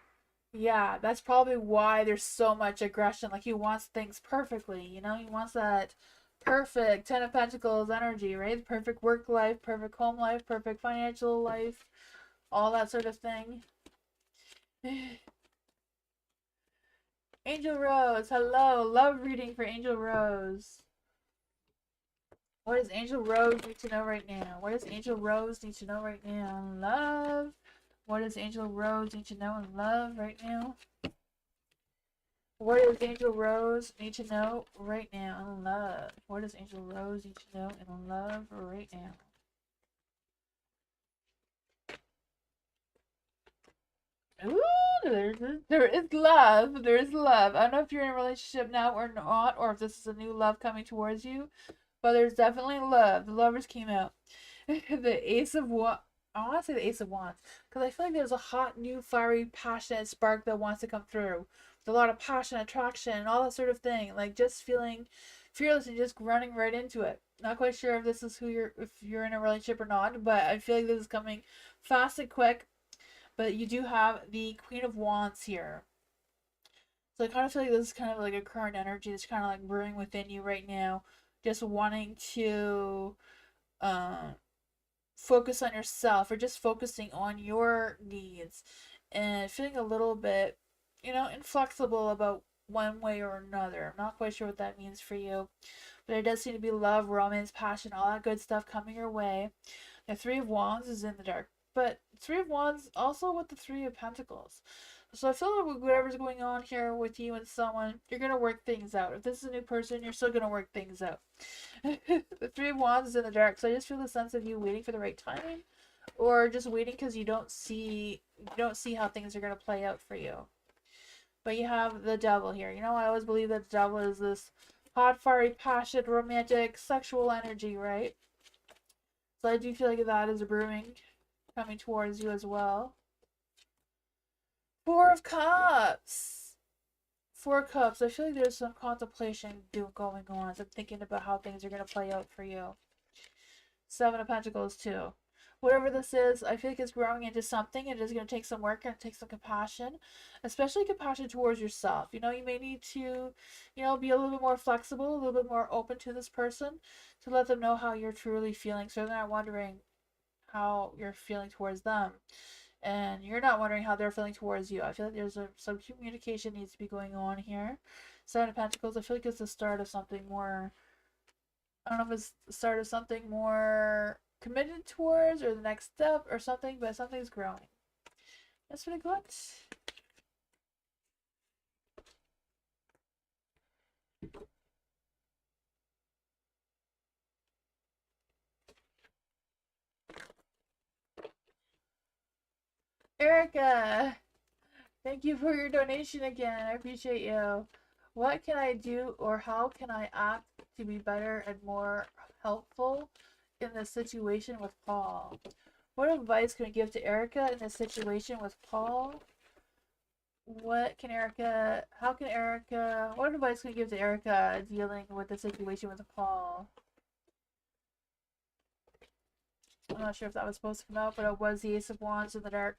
Yeah, that's probably why there's so much aggression. Like he wants things perfectly, you know? He wants that perfect Ten of Pentacles energy, right? Perfect work life, perfect home life, perfect financial life, all that sort of thing. Angel Rose, hello. Love reading for Angel Rose. What does Angel Rose need to know right now? What does Angel Rose need to know right now? Love. What does Angel Rose need to know in love right now? What does Angel Rose need to know right now in love? What does Angel Rose need to know in love right now? Ooh, there is love. There is love. I don't know if you're in a relationship now or not, or if this is a new love coming towards you, but there's definitely love. The lovers came out. The Ace of Wands. I want to say the Ace of Wands because I feel like there's a hot, new, fiery, passionate spark that wants to come through. With a lot of passion, attraction, and all that sort of thing. Like just feeling fearless and just running right into it. Not quite sure if this is if you're in a relationship or not, but I feel like this is coming fast and quick. But you do have the Queen of Wands here. So I kind of feel like this is kind of like a current energy that's kind of like brewing within you right now. Just wanting to um, focus on yourself or just focusing on your needs and feeling a little bit, you know, inflexible about one way or another. I'm not quite sure what that means for you, but there does seem to be love, romance, passion, all that good stuff coming your way. The Three of Wands is in the dark, but Three of Wands also with the Three of Pentacles. So I feel like whatever's going on here with you and someone, you're gonna work things out. If this is a new person, you're still gonna work things out. The Three of Wands is in the dark, so I just feel the sense of you waiting for the right timing, or just waiting because you don't see how things are gonna play out for you. But you have the Devil here. You know, I always believe that the Devil is this hot, fiery, passionate, romantic, sexual energy, right? So I do feel like that is brewing, coming towards you as well. Four of Cups. Four of Cups. I feel like there's some contemplation going on as I'm thinking about how things are going to play out for you. Seven of Pentacles too. Whatever this is, I feel like it's growing into something. It is going to take some work and take some compassion, especially compassion towards yourself. You know, you may need to, be a little bit more flexible, a little bit more open to this person to let them know how you're truly feeling so they're not wondering how you're feeling towards them. And you're not wondering how they're feeling towards you. I feel like there's some communication needs to be going on here. Seven of Pentacles, I feel like it's the start of something more. I don't know if it's the start of something more committed towards or the next step or something, but something's growing. That's what I got. Erica, thank you for your donation again. I appreciate you. What can I do or how can I act to be better and more helpful in this situation with Paul? What advice can I give to Erica in this situation with Paul? What advice can I give to Erica dealing with the situation with Paul? I'm not sure if that was supposed to come out, but it was the Ace of Wands in the dark.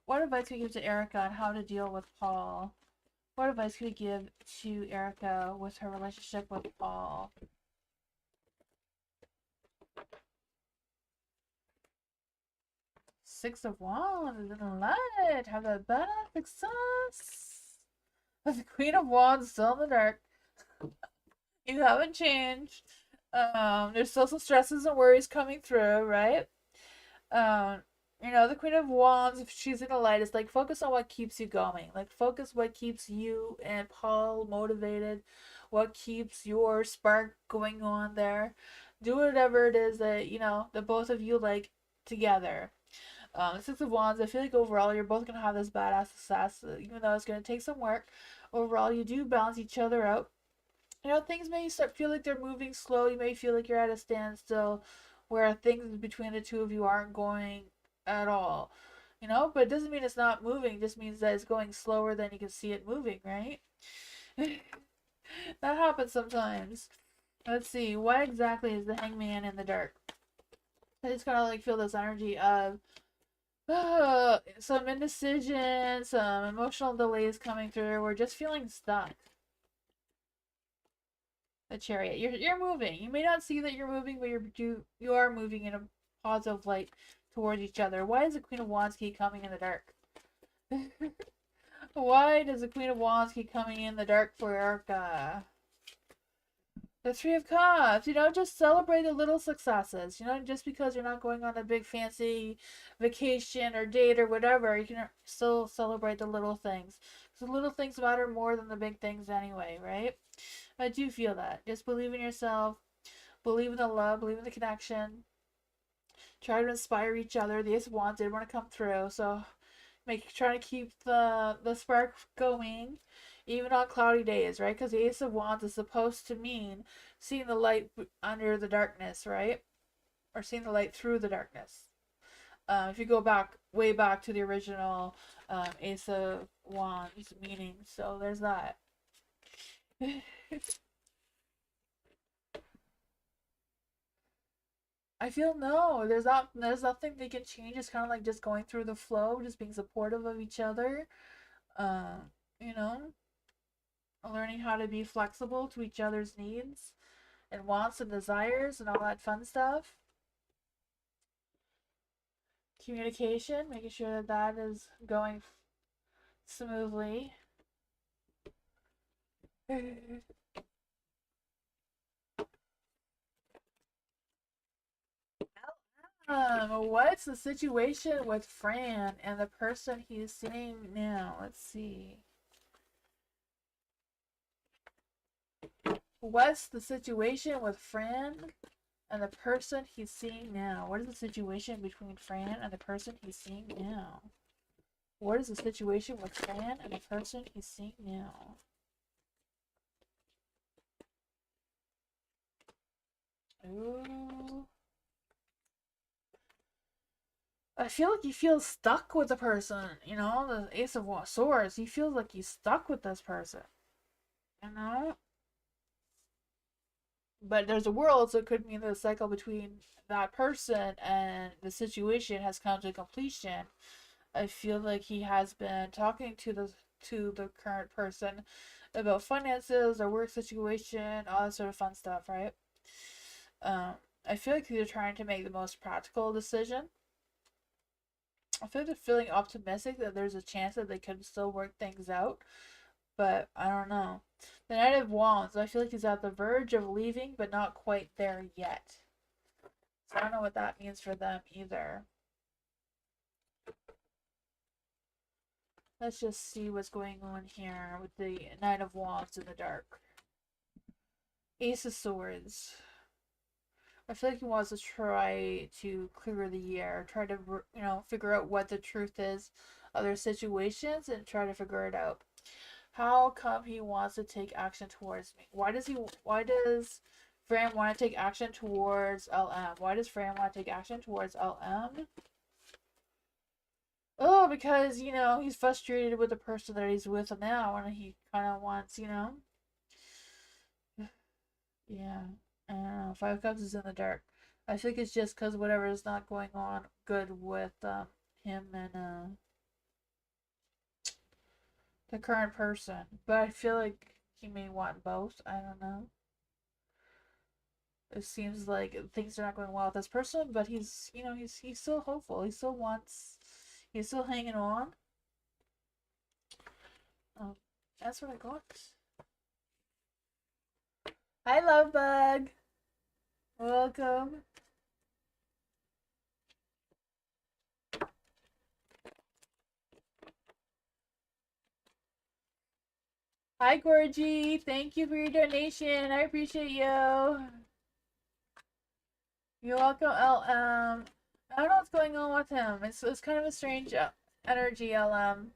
What advice can you give to Erica on how to deal with Paul? What advice can you give to Erica with her relationship with Paul? Six of Wands in the light. Have that badass success. The Queen of Wands still in the dark. You haven't changed. There's still some stresses and worries coming through, right? Um, the Queen of Wands, if she's in the light, it's like focus on what keeps you going. Like focus what keeps you and Paul motivated, what keeps your spark going on there. Do whatever it is that, that both of you like together. Six of Wands, I feel like overall you're both gonna have this badass success, even though it's gonna take some work. Overall, you do balance each other out. Things may feel like they're moving slow. You may feel like you're at a standstill, where things between the two of you aren't going at all. But it doesn't mean it's not moving. It just means that it's going slower than you can see it moving, right? That happens sometimes. Let's see. What exactly is the Hangman in the dark? I just kind of like feel this energy of some indecision, some emotional delays coming through. We're just feeling stuck. The Chariot. You're moving. You may not see that you're moving, but you are moving in a positive light towards each other. Why is the Queen of Wands keep coming in the dark? Why does the Queen of Wands keep coming in the dark for Erica? The Three of Cups. Just celebrate the little successes. Just because you're not going on a big fancy vacation or date or whatever, you can still celebrate the little things. Because the little things matter more than the big things anyway, right? I do feel that. Just believe in yourself. Believe in the love. Believe in the connection. Try to inspire each other. The Ace of Wands did want to come through, so try to keep the spark going, even on cloudy days, right? Because the Ace of Wands is supposed to mean seeing the light under the darkness, right? Or seeing the light through the darkness. If you go way back to the original Ace of Wands meaning, so there's that. I feel no. There's nothing they can change. It's kind of like just going through the flow, just being supportive of each other. Um, you know, learning how to be flexible to each other's needs and wants and desires and all that fun stuff. Communication, making sure that is going smoothly. What's the situation with Fran and the person he's seeing now? Let's see. What's the situation with Fran and the person he's seeing now? What is the situation between Fran and the person he's seeing now? What is the situation with Fran and the person he's seeing now? Ooh. I feel like he feels stuck with the person, the Ace of Swords. He feels like he's stuck with this person, you know? But there's a world, so it could mean that the cycle between that person and the situation has come to completion. I feel like he has been talking to the current person about finances or work situation, all that sort of fun stuff, right? Um, I feel like they're trying to make the most practical decision. I feel like they're feeling optimistic that there's a chance that they could still work things out, but I don't know. The Knight of Wands, I feel like he's at the verge of leaving, but not quite there yet. So I don't know what that means for them either. Let's just see what's going on here with the Knight of Wands in the dark. Ace of Swords. I feel like he wants to try to clear the air, try to, figure out what the truth is other situations and try to figure it out. How come he wants to take action towards me? Why does Fran want to take action towards LM? Why does Fran want to take action towards LM? Oh, because, he's frustrated with the person that he's with now, and he kind of wants, yeah. I don't know. Five of Cups is in the dark. I think it's just because whatever is not going on good with him and the current person. But I feel like he may want both. I don't know. It seems like things are not going well with this person, but he's still hopeful. He's still hanging on. That's what I got. Hi, Love Bug. Welcome. Hi, Gorgie. Thank you for your donation. I appreciate you. You're welcome, LM. I don't know what's going on with him. It's kind of a strange energy, LM.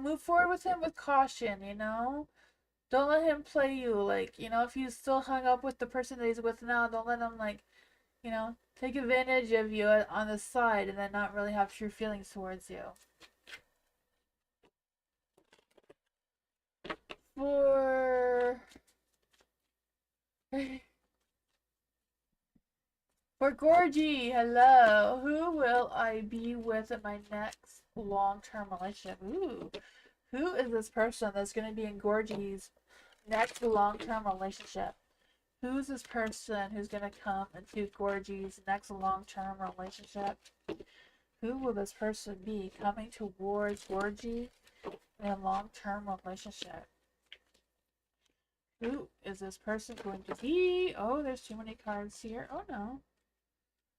Move forward with him with caution, Don't let him play you. Like, if he's still hung up with the person that he's with now, don't let him, like, take advantage of you on the side and then not really have true feelings towards you. For Gorgie, hello. Who will I be with in my next long-term relationship? Ooh. Who is this person that's going to be in Gorgie's next long-term relationship? Who's this person who's going to come into Gorgie's next long-term relationship? Who will this person be coming towards Gorgie in a long-term relationship? Who is this person going to be? Oh, there's too many cards here. Oh, no.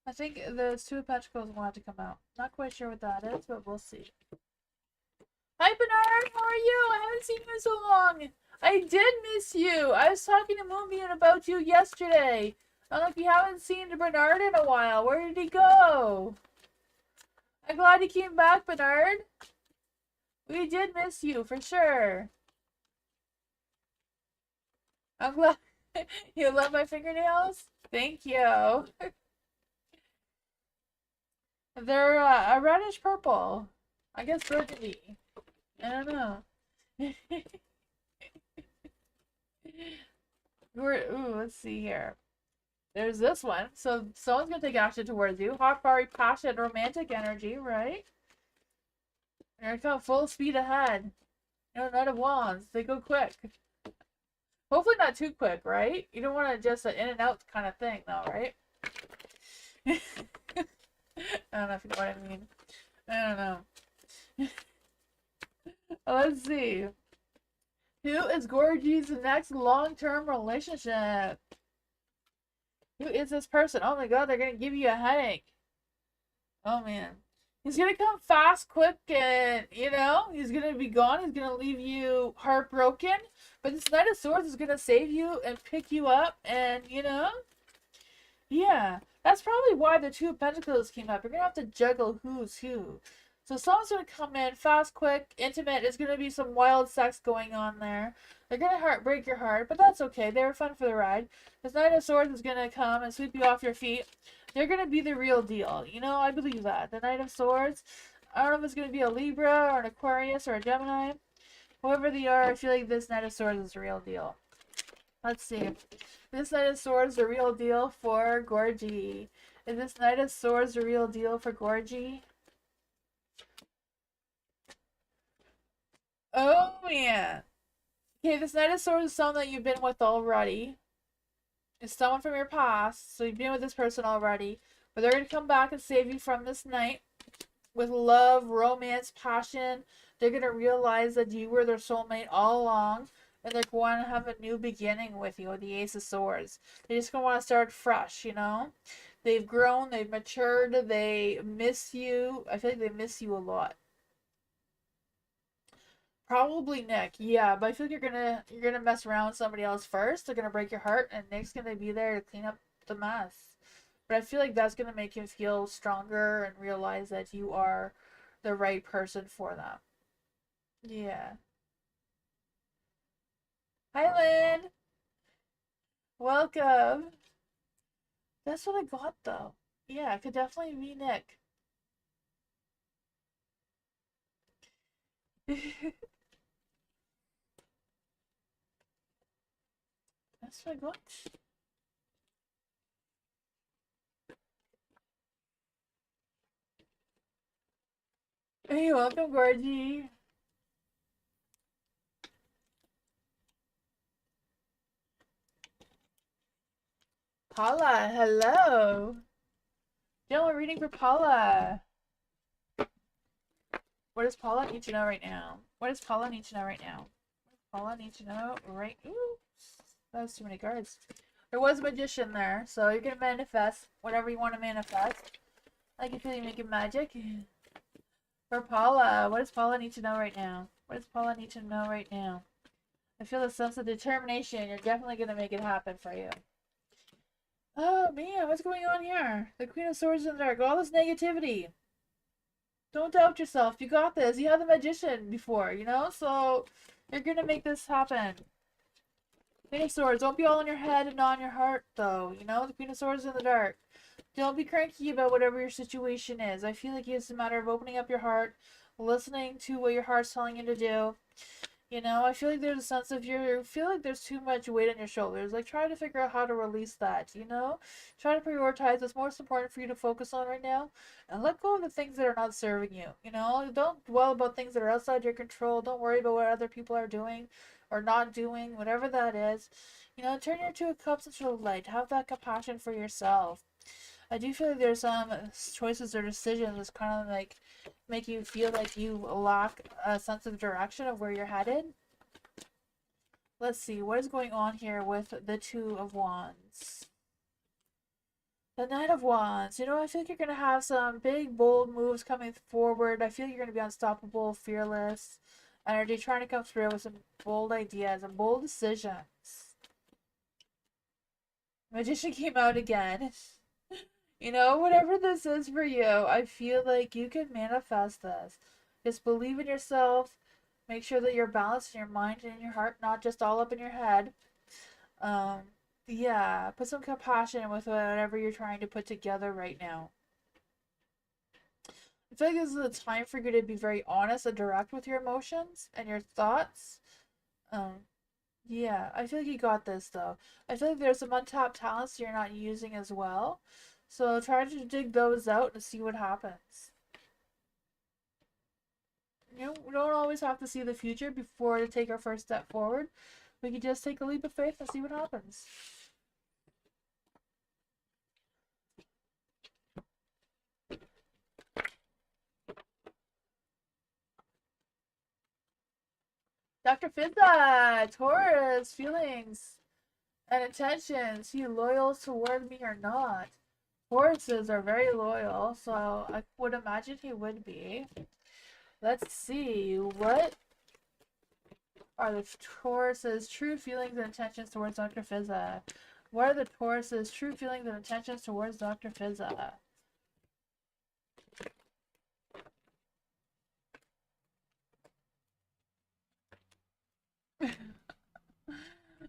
I think the Two of Pentacles will have to come out. Not quite sure what that is, but we'll see. Hi, Bernard! How are you? I haven't seen you in so long! I did miss you! I was talking to Moonbeam about you yesterday! I don't know if you haven't seen Bernard in a while. Where did he go? I'm glad he came back, Bernard. We did miss you, for sure. I'm glad you love my fingernails? Thank you. They're a reddish purple. I guess burgundy. I don't know. Ooh, let's see here. There's this one. So someone's gonna take action towards you. Hot, fiery, passionate, romantic energy, right? They're gonna come full speed ahead. Knight of Wands. They go quick. Hopefully not too quick, right? You don't want to just an in and out kind of thing, though, right? I don't know if you know what I mean. I don't know. Let's see. Who is Gorgie's next long-term relationship? Who is this person? Oh my god, they're gonna give you a headache. Oh man. He's gonna come fast, quick, and, he's gonna be gone. He's gonna leave you heartbroken. But this Knight of Swords is gonna save you and pick you up, and, yeah. That's probably why the Two of Pentacles came up. You're gonna have to juggle who's who. So someone's gonna come in fast, quick, intimate. There's gonna be some wild sex going on there. They're gonna break your heart, but that's okay. They were fun for the ride. This Knight of Swords is gonna come and sweep you off your feet. They're gonna be the real deal. I believe that. The Knight of Swords. I don't know if it's gonna be a Libra or an Aquarius or a Gemini. Whoever they are, I feel like this Knight of Swords is the real deal. Let's see. This Knight of Swords the real deal for Gorgie. Is this Knight of Swords the real deal for Gorgie? Oh, man. Okay, this Knight of Swords is someone that you've been with already. It's someone from your past, so you've been with this person already. But they're going to come back and save you from this knight with love, romance, passion. They're going to realize that you were their soulmate all along. And they're going to have a new beginning with you, with the Ace of Swords. They're just going to want to start fresh, They've grown, they've matured, they miss you. I feel like they miss you a lot. Probably Nick, yeah, but I feel like you're gonna mess around with somebody else first. They're gonna break your heart, and Nick's gonna be there to clean up the mess. But I feel like that's gonna make him feel stronger and realize that you are the right person for them. Yeah. Hi, Lynn. Welcome. That's what I got, though. Yeah, it could definitely be Nick. That's what I got. Hey, welcome, Gorgie. Paula, hello. General reading for Paula. What does Paula need to know right now? What does Paula need to know right now? Paula need to know right. Ooh, that was too many cards. There was a magician there, so you're gonna manifest whatever you want to manifest. I can feel you making magic. For Paula, what does Paula need to know right now? What does Paula need to know right now? I feel a sense of determination. You're definitely gonna make it happen for you. Oh man, what's going on here? The Queen of Swords in the dark. All this negativity. Don't doubt yourself. You got this. You had the magician before, you know? So you're gonna make this happen. Queen of Swords, don't be all in your head and not in your heart, though. You know, the Queen of Swords in the dark. Don't be cranky about whatever your situation is. I feel like it's a matter of opening up your heart, listening to what your heart's telling you to do. You know, I feel like there's a sense of feel like there's too much weight on your shoulders. Like, try to figure out how to release that, you know? Try to prioritize what's most important for you to focus on right now. And let go of the things that are not serving you, you know? Don't dwell about things that are outside your control. Don't worry about what other people are doing or not doing, whatever that is. You know, turn your 2 cups into the light. Have that compassion for yourself. I do feel like there's some choices or decisions that's kind of like make you feel like you lack a sense of direction of where you're headed. Let's see, what is going on here with the 2 of Wands? The Knight of Wands. You know, I feel like you're going to have some big, bold moves coming forward. I feel like you're going to be unstoppable, fearless energy, trying to come through with some bold ideas and bold decisions. Magician came out again. You know, whatever this is for you, I feel like you can manifest this. Just believe in yourself. Make sure that you're balanced in your mind and in your heart, not just all up in your head. Um, yeah, put some compassion with whatever you're trying to put together right now. I feel like this is a time for you to be very honest and direct with your emotions and your thoughts. Um, yeah, I feel like you got this though. I feel like there's some untapped talents you're not using as well. So try to dig those out and see what happens. You know, we don't always have to see the future before to take our first step forward. We can just take a leap of faith and see what happens. Dr. Fizza, Taurus, feelings and intentions. You loyal toward me or not? Tauruses are very loyal, so I would imagine he would be. Let's see, what are the Taurus's true feelings and intentions towards Dr. Fizza? What are the Taurus's true feelings and intentions towards Dr. Fizza?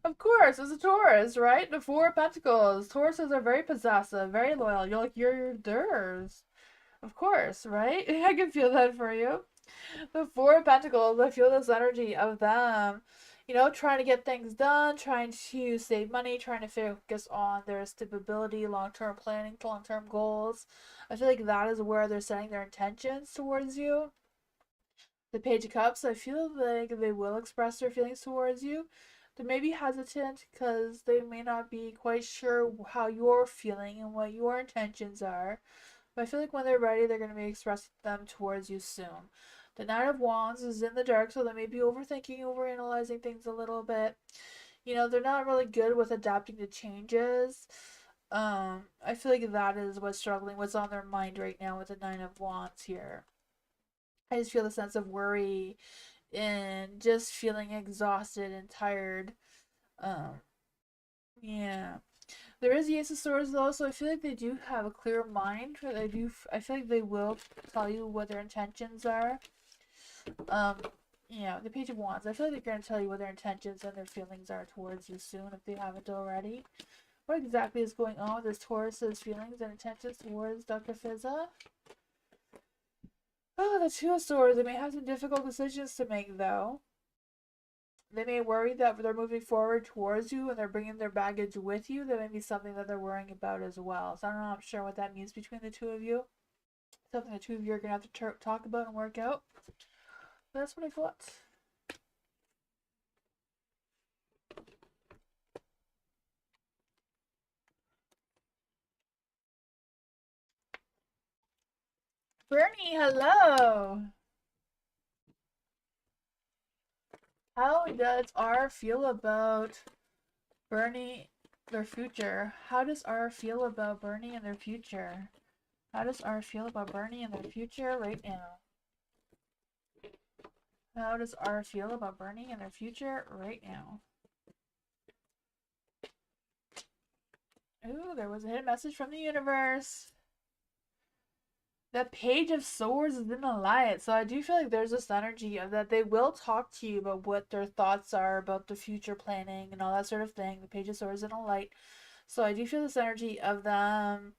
Of course, it's a Taurus, right? The 4 of Pentacles. Tauruses are very possessive, very loyal. You're like, you're theirs. Of course, right? I can feel that for you. The 4 of Pentacles, I feel this energy of them, you know, trying to get things done, trying to save money, trying to focus on their stability, long-term planning, long-term goals. I feel like that is where they're setting their intentions towards you. The Page of Cups, I feel like they will express their feelings towards you. They may be hesitant because they may not be quite sure how you're feeling and what your intentions are. But I feel like when they're ready, they're going to be expressing them towards you soon. The Knight of Wands is in the dark, so they may be overthinking, overanalyzing things a little bit. You know, they're not really good with adapting to changes. I feel like that is what's struggling, what's on their mind right now with the Nine of Wands here. I just feel a sense of worry and just feeling exhausted and tired. Um, yeah. There is the Ace of Swords though, so I feel like they do have a clear mind. I feel like they will tell you what their intentions are. Um, the Page of Wands. I feel like they're gonna tell you what their intentions and their feelings are towards you soon if they haven't already. What exactly is going on with this Taurus's feelings and intentions towards Dr. Fizza? Oh, the Two of Swords. They may have some difficult decisions to make though. They may worry that they're moving forward towards you and they're bringing their baggage with you. That may be something that they're worrying about as well. So I don't know. I'm sure what that means between the two of you. Something the two of you are going to have to talk about and work out. But that's what I thought. Bernie, hello! How does R feel about Bernie, their future? How does R feel about Bernie and their future? How does R feel about Bernie and their future right now? How does R feel about Bernie and their future right now? Ooh, there was a hidden message from the universe. The Page of Swords is in the light, so I do feel like there's this energy of that they will talk to you about what their thoughts are about the future planning and all that sort of thing. The Page of Swords is in the light, so I do feel this energy of them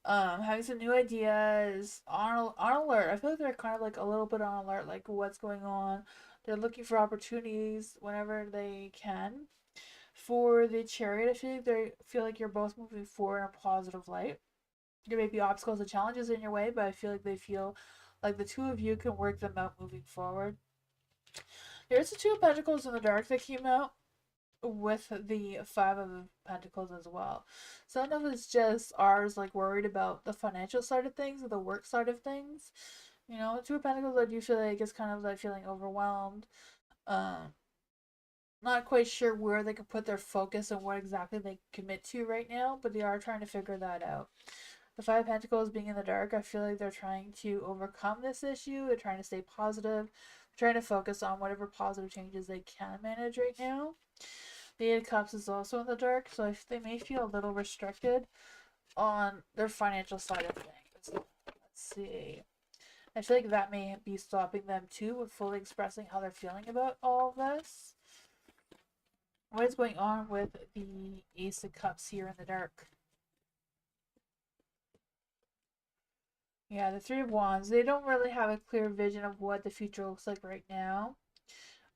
having some new ideas on alert. I feel like they're kind of like a little bit on alert, like what's going on. They're looking for opportunities whenever they can. For the Chariot, I feel like you're both moving forward in a positive light. There may be obstacles and challenges in your way, but I feel like they feel like the two of you can work them out moving forward. There's the Two of Pentacles in the dark that came out with the Five of Pentacles as well. Some of it's just ours, like worried about the financial side of things or the work side of things. Two of Pentacles, I do feel like is kind of like feeling overwhelmed. Um, Not quite sure where they can put their focus and what exactly they commit to right now, but they are trying to figure that out. The Five of Pentacles being in the dark, I feel like they're trying to overcome this issue. They're trying to stay positive, trying to focus on whatever positive changes they can manage right now. The Eight of Cups is also in the dark, so they may feel a little restricted on their financial side of things. Let's see. I feel like that may be stopping them too with fully expressing how they're feeling about all of this. What is going on with the Ace of Cups here in the dark? Yeah, the Three of Wands. They don't really have a clear vision of what the future looks like right now,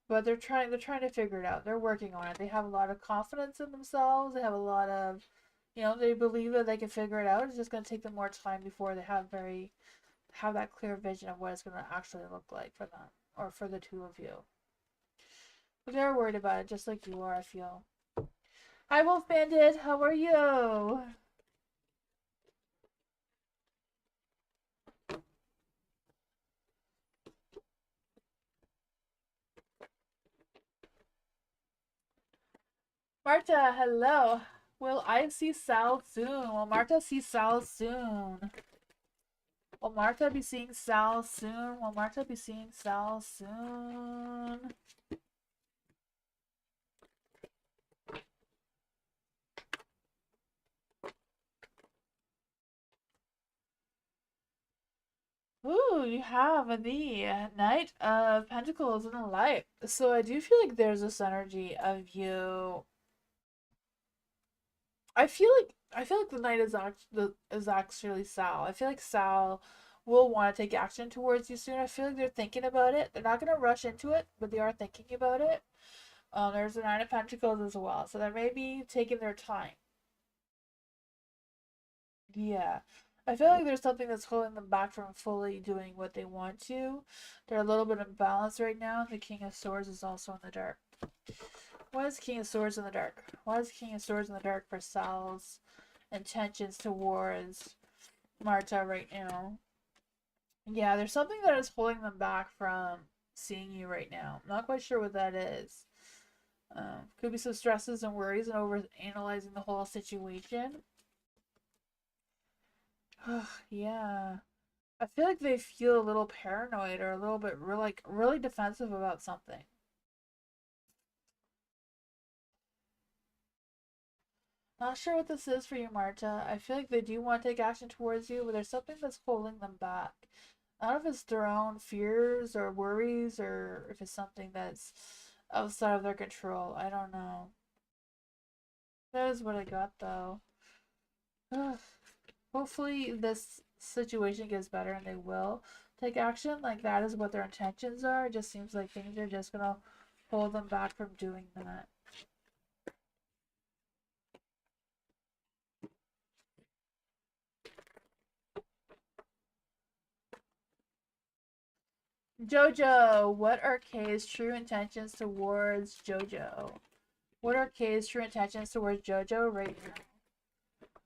but they're trying to figure it out. They're working on it. They have a lot of confidence in themselves. They have a lot of, they believe that they can figure it out. It's just going to take them more time before they have that clear vision of what it's going to actually look like for them or for the two of you. But they're worried about it just like you are, I feel. Hi, Wolf Bandit. How are you? Marta, hello. Will I see Sal soon? Will Marta see Sal soon? Will Marta be seeing Sal soon? Will Marta be seeing Sal soon? Ooh, you have the Knight of Pentacles in the light. So I do feel like there's this energy of you. I feel like the Knight is actually Sal. I feel like Sal will want to take action towards you soon. I feel like they're thinking about it. They're not gonna rush into it, but they are thinking about it. There's the Nine of Pentacles as well, so they may be taking their time. Yeah. I feel like there's something that's holding them back from fully doing what they want to. They're a little bit imbalanced right now. The King of Swords is also in the dark. Why is King of Swords in the dark? Why is King of Swords in the dark for Sal's intentions towards Marta right now? Yeah, there's something that is holding them back from seeing you right now. Not quite sure what that is. Could be some stresses and worries and over analyzing the whole situation. Yeah. I feel like they feel a little paranoid or a little bit really defensive about something. Not sure what this is for you, Marta. I feel like they do want to take action towards you, but there's something that's holding them back. I don't know if it's their own fears or worries or if it's something that's outside of their control. I don't know. That is what I got though. Hopefully this situation gets better and they will take action. Like that is what their intentions are. It just seems like things are just gonna hold them back from doing that. Jojo, what are Kay's true intentions towards Jojo? What are Kay's true intentions towards Jojo right now?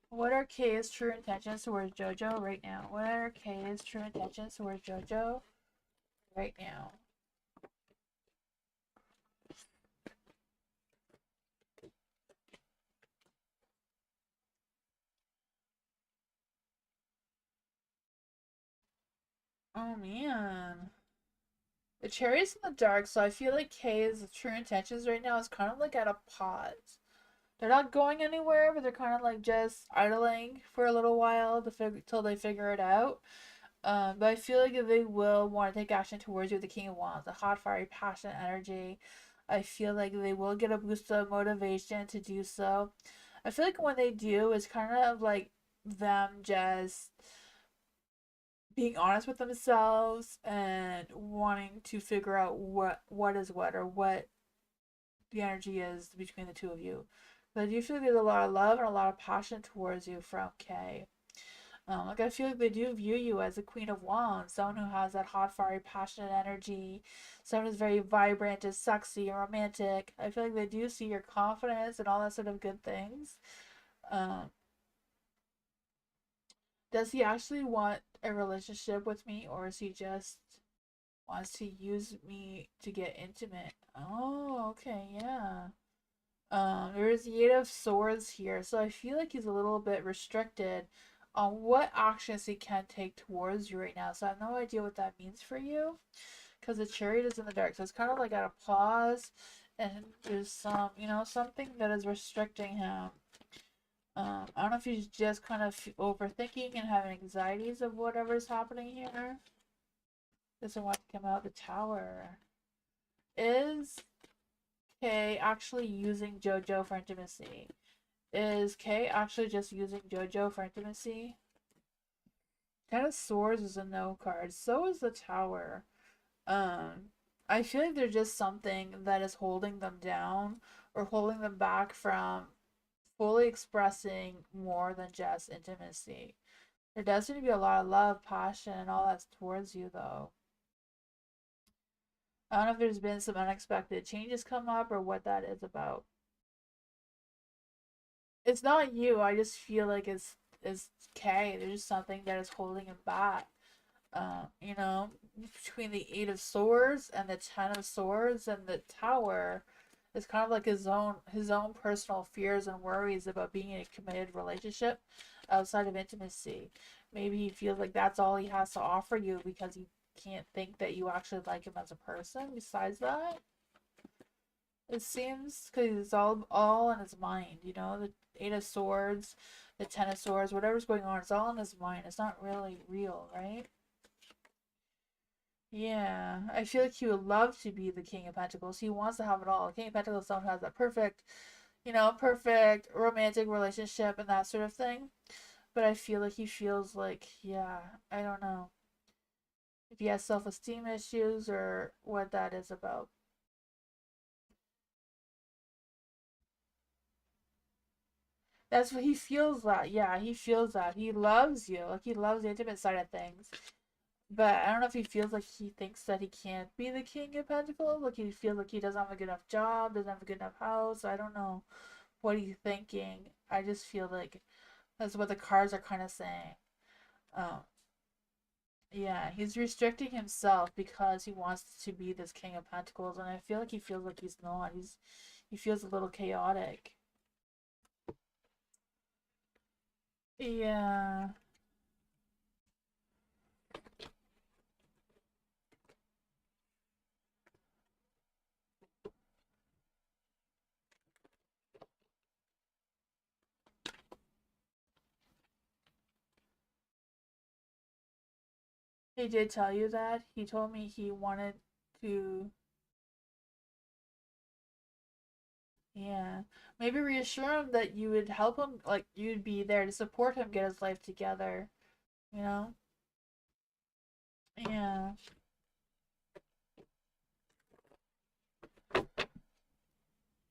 What are Kay's true intentions towards Jojo right now? What are Kay's true intentions towards Jojo right now? Oh man. The cherry's in the dark, so I feel like Kay's true intentions right now is kind of like at a pause. They're not going anywhere, but they're kind of like just idling for a little while till they figure it out. But I feel like they will want to take action towards you with the King of Wands, the hot, fiery, passionate energy. I feel like they will get a boost of motivation to do so. I feel like when they do, it's kind of like them just being honest with themselves and wanting to figure out what is what or what the energy is between the two of you. But I do feel like there's a lot of love and a lot of passion towards you from Kay. Like I feel like they do view you as a Queen of Wands, someone who has that hot, fiery, passionate energy, someone who's very vibrant and sexy and romantic. I feel like they do see your confidence and all that sort of good things. Um, does he actually want a relationship with me, or is he just wants to use me to get intimate? Oh, okay, yeah. There's the Eight of Swords here, so I feel like he's a little bit restricted on what actions he can take towards you right now. So I have no idea what that means for you, because the Chariot is in the dark, so it's kind of like at a pause, and there's something that is restricting him. I don't know if he's just kind of overthinking and having anxieties of whatever's happening here. Doesn't want to come out the Tower. Is Kay actually using JoJo for intimacy? Is Kay actually just using JoJo for intimacy? Ten of Swords is a no card. So is the Tower. Um, I feel like there's just something that is holding them down or holding them back from fully expressing more than just intimacy. There does seem to be a lot of love, passion, and all that's towards you, though. I don't know if there's been some unexpected changes come up or what that is about. It's not you. I just feel like it's Kay. There's just something that is holding him back. You know, between the Eight of Swords and the Ten of Swords and the Tower, it's kind of like his own personal fears and worries about being in a committed relationship outside of intimacy. Maybe he feels like that's all he has to offer you because he can't think that you actually like him as a person. Besides that, it seems because it's all in his mind. You know, the Eight of Swords, the Ten of Swords, whatever's going on, it's all in his mind. It's not really real, right? Yeah, I feel like he would love to be the King of Pentacles. He wants to have it all. King of Pentacles someone has that perfect romantic relationship and that sort of thing. But I feel like he feels like, yeah, I don't know if he has self-esteem issues or what that is about. That's what he feels that. Yeah, he feels that. He loves you. Like he loves the intimate side of things. But I don't know if he feels like he thinks that he can't be the King of Pentacles. Like he feels like he doesn't have a good enough job, doesn't have a good enough house. I don't know what he's thinking. I just feel like that's what the cards are kind of saying. Um, yeah, he's restricting himself because he wants to be this King of Pentacles, and I feel like he feels like he's not. He feels a little chaotic. Yeah. He did tell you that? He told me he wanted to. Yeah. Maybe reassure him that you would help him, like, you'd be there to support him get his life together, you know? Yeah.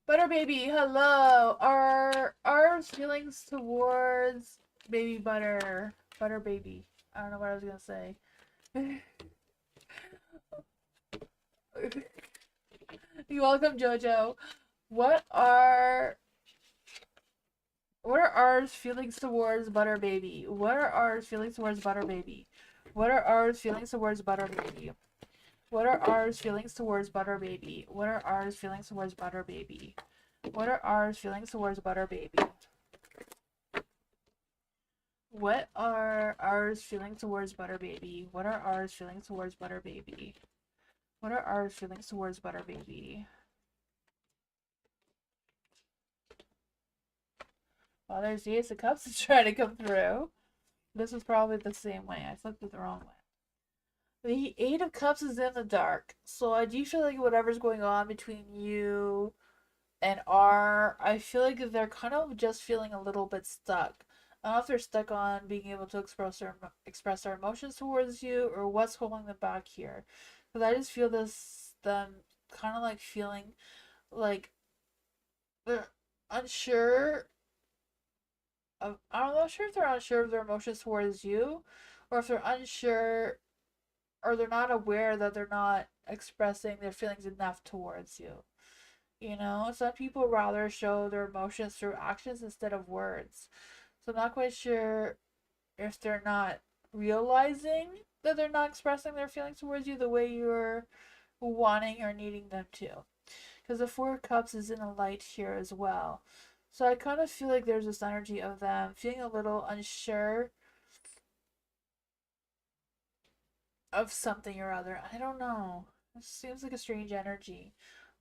Butter baby, hello. Are our feelings towards baby butter, butter baby? I don't know what I was gonna say. You're welcome, Jojo. What are what are ours feelings towards butter baby? What are ours feelings towards butter baby? What are ours feelings towards butter baby? What are ours feelings towards butter baby? What are ours feelings towards butter baby? What are ours feelings towards butter baby? What are ours feelings towards butter baby? What are ours feelings towards butter baby? What are ours feelings towards butter baby? Well, there's the Ace of Cups that's trying to come through. This is probably the same way. I flipped it the wrong way. The Eight of Cups is in the dark. So I do feel like whatever's going on between you and R, I feel like they're kind of just feeling a little bit stuck. I don't know if they're stuck on being able to express their emotions towards you or what's holding them back here. Because I just feel them kind of like feeling like they're unsure I'm not sure if they're unsure of their emotions towards you or if they're unsure or they're not aware that they're not expressing their feelings enough towards you. You know, some people rather show their emotions through actions instead of words. So I'm not quite sure if they're not realizing that they're not expressing their feelings towards you the way you're wanting or needing them to. Because the Four of Cups is in the light here as well. So I kind of feel like there's this energy of them feeling a little unsure of something or other. I don't know. It seems like a strange energy.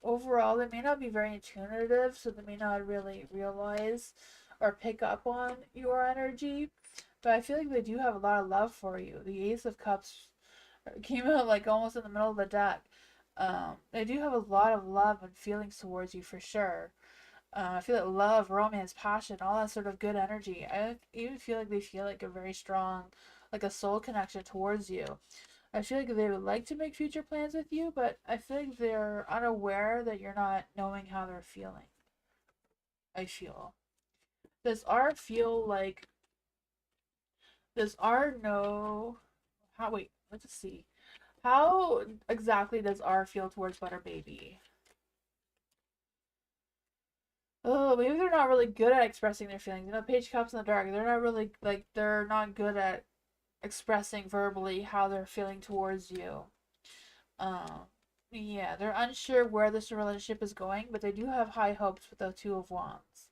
Overall, they may not be very intuitive, so they may not really realize or pick up on your energy. But I feel like they do have a lot of love for you. The Ace of Cups came out like almost in the middle of the deck. They do have a lot of love and feelings towards you for sure. I feel like love, romance, passion, all that sort of good energy. I even feel like they feel like a very strong, like a soul connection towards you. I feel like they would like to make future plans with you, but I feel like they're unaware that you're not knowing how they're feeling. I feel. Does R feel like. Does R know. How. Wait, let's see. How exactly does R feel towards Butter Baby? Oh, maybe they're not really good at expressing their feelings. You know, Page Cups in the Dark, they're not really, like, they're not good at expressing verbally how they're feeling towards you. Um, yeah, they're unsure where this relationship is going, but they do have high hopes with the Two of Wands.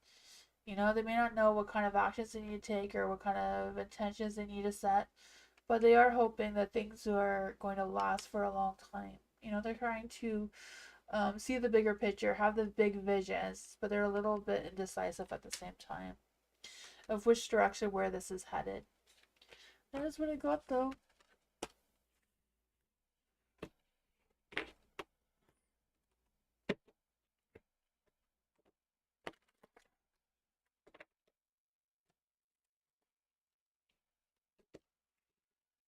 You know, they may not know what kind of actions they need to take or what kind of intentions they need to set, but they are hoping that things are going to last for a long time. You know, they're trying to see the bigger picture, have the big visions, but they're a little bit indecisive at the same time of which direction where this is headed. That is what I got though.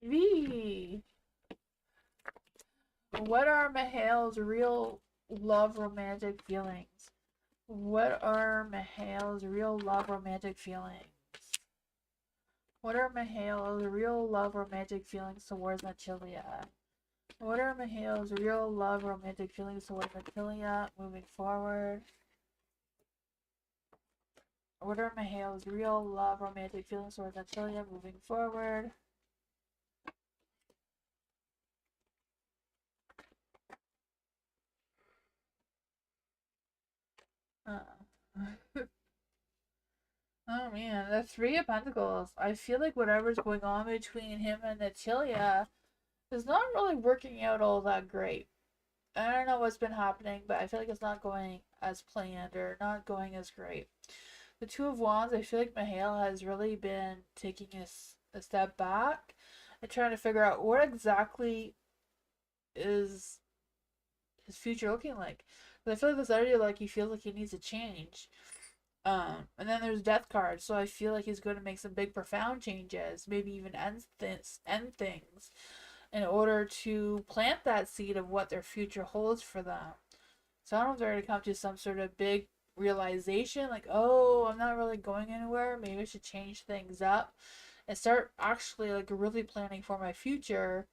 V. What are Mihail's real love romantic feelings? What are Mihail's real love romantic feelings? What are Mihail's real love romantic feelings towards Natalia? What are Mihail's real love romantic feelings towards Natalia moving forward? What are Mihail's real love romantic feelings towards Natalia moving forward? Uh. Oh man, the Three of Pentacles. I feel like whatever's going on between him and Natalia is not really working out all that great. I don't know what's been happening, but I feel like it's not going as planned or not going as great. The Two of Wands, I feel like Mihail has really been taking a step back and trying to figure out what exactly is his future looking like. But I feel like this energy, like he feels like he needs to change. And then there's death cards, so I feel like he's going to make some big, profound changes, maybe even end things, in order to plant that seed of what their future holds for them. So I don't know if they're going to come to some sort of big realization, like, oh, I'm not really going anywhere. Maybe I should change things up and start actually like really planning for my future,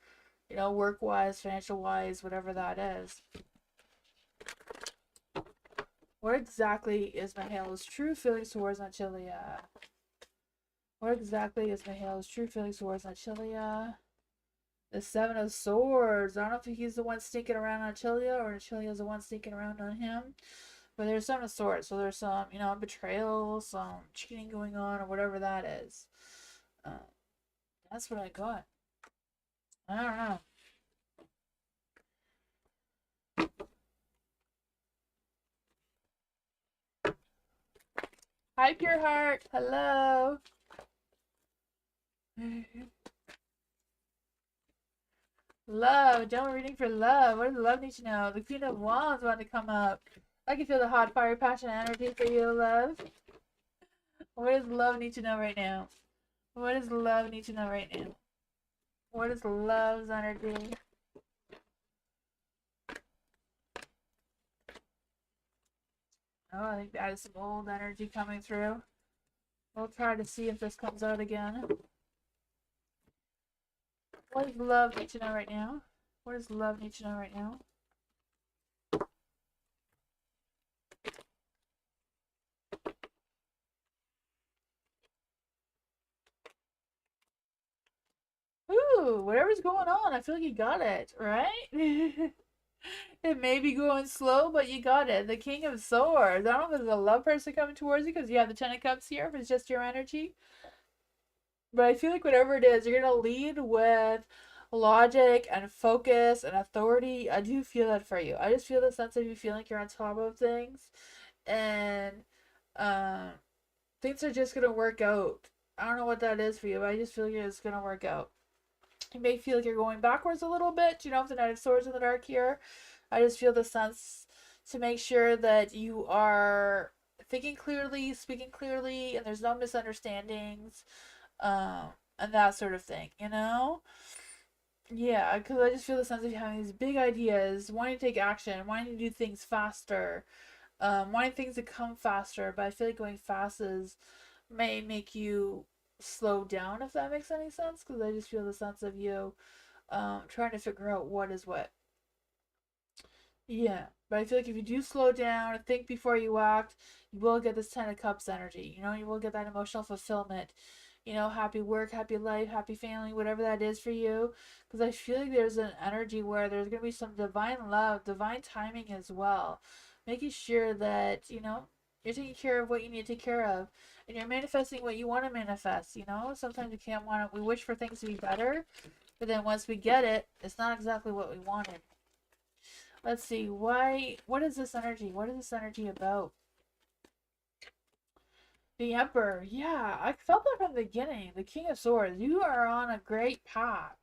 work wise, financial wise, whatever that is. What exactly is Mihail's true feelings towards Nachilia? What exactly is Mihail's true feelings towards Nachilia? The Seven of Swords. I don't know if he's the one sneaking around on Nachilia or Nachilia's the one sneaking around on him. But there's Seven of Swords, so there's some, betrayal, some cheating going on, or whatever that is. That's what I got. I don't know. Hi, Pure Heart. Hello. Love. General reading for love. What does love need to know? The Queen of Wands want to come up. I can feel the hot fire, passion, energy for you, love. What does love need to know right now? What does love need to know right now? What is love's energy? Oh, I think that is some old energy coming through. We'll try to see if this comes out again. What does love need to know right now? What does love need to know right now? Ooh, whatever's going on, I feel like you got it, right? It may be going slow, but you got it. The King of Swords. I don't know if there's a love person coming towards you because you have the Ten of Cups here, if it's just your energy. But I feel like whatever it is, you're going to lead with logic and focus and authority. I do feel that for you. I just feel the sense of you feeling like you're on top of things. And um, things are just going to work out. I don't know what that is for you, but I just feel like it's going to work out. You may feel like you're going backwards a little bit. With the Knight of Swords in the dark here. I just feel the sense to make sure that you are thinking clearly, speaking clearly, and there's no misunderstandings, and that sort of thing, Yeah, because I just feel the sense of having these big ideas, wanting to take action, wanting to do things faster, wanting things to come faster, but I feel like going fast may make you slow down, if that makes any sense, because I just feel the sense of you trying to figure out what is what. Yeah, but I feel like if you do slow down and think before you act, you will get this Ten of Cups energy. You will get that emotional fulfillment. Happy work, happy life, happy family, whatever that is for you. Because I feel like there's an energy where there's going to be some divine love, divine timing as well. Making sure that, you're taking care of what you need to take care of. And you're manifesting what you want to manifest, Sometimes we can't want to, we wish for things to be better. But then once we get it, it's not exactly what we wanted. Let's see, what is this energy? What is this energy about? The Emperor, yeah, I felt that from the beginning. The King of Swords, you are on a great path.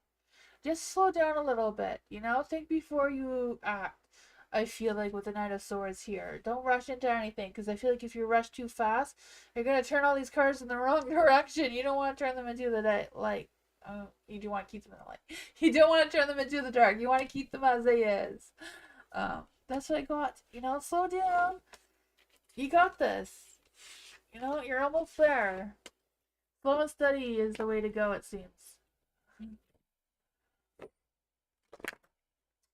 Just slow down a little bit, think before you act. I feel like with the Knight of Swords here. Don't rush into anything, because I feel like if you rush too fast, you're going to turn all these cards in the wrong direction. You don't want to turn them into the light. You do want to keep them in the light. You don't want to turn them into the dark. You want to keep them as they is. That's what I got. Slow down. You got this. You're almost there. Slow and steady is the way to go, it seems.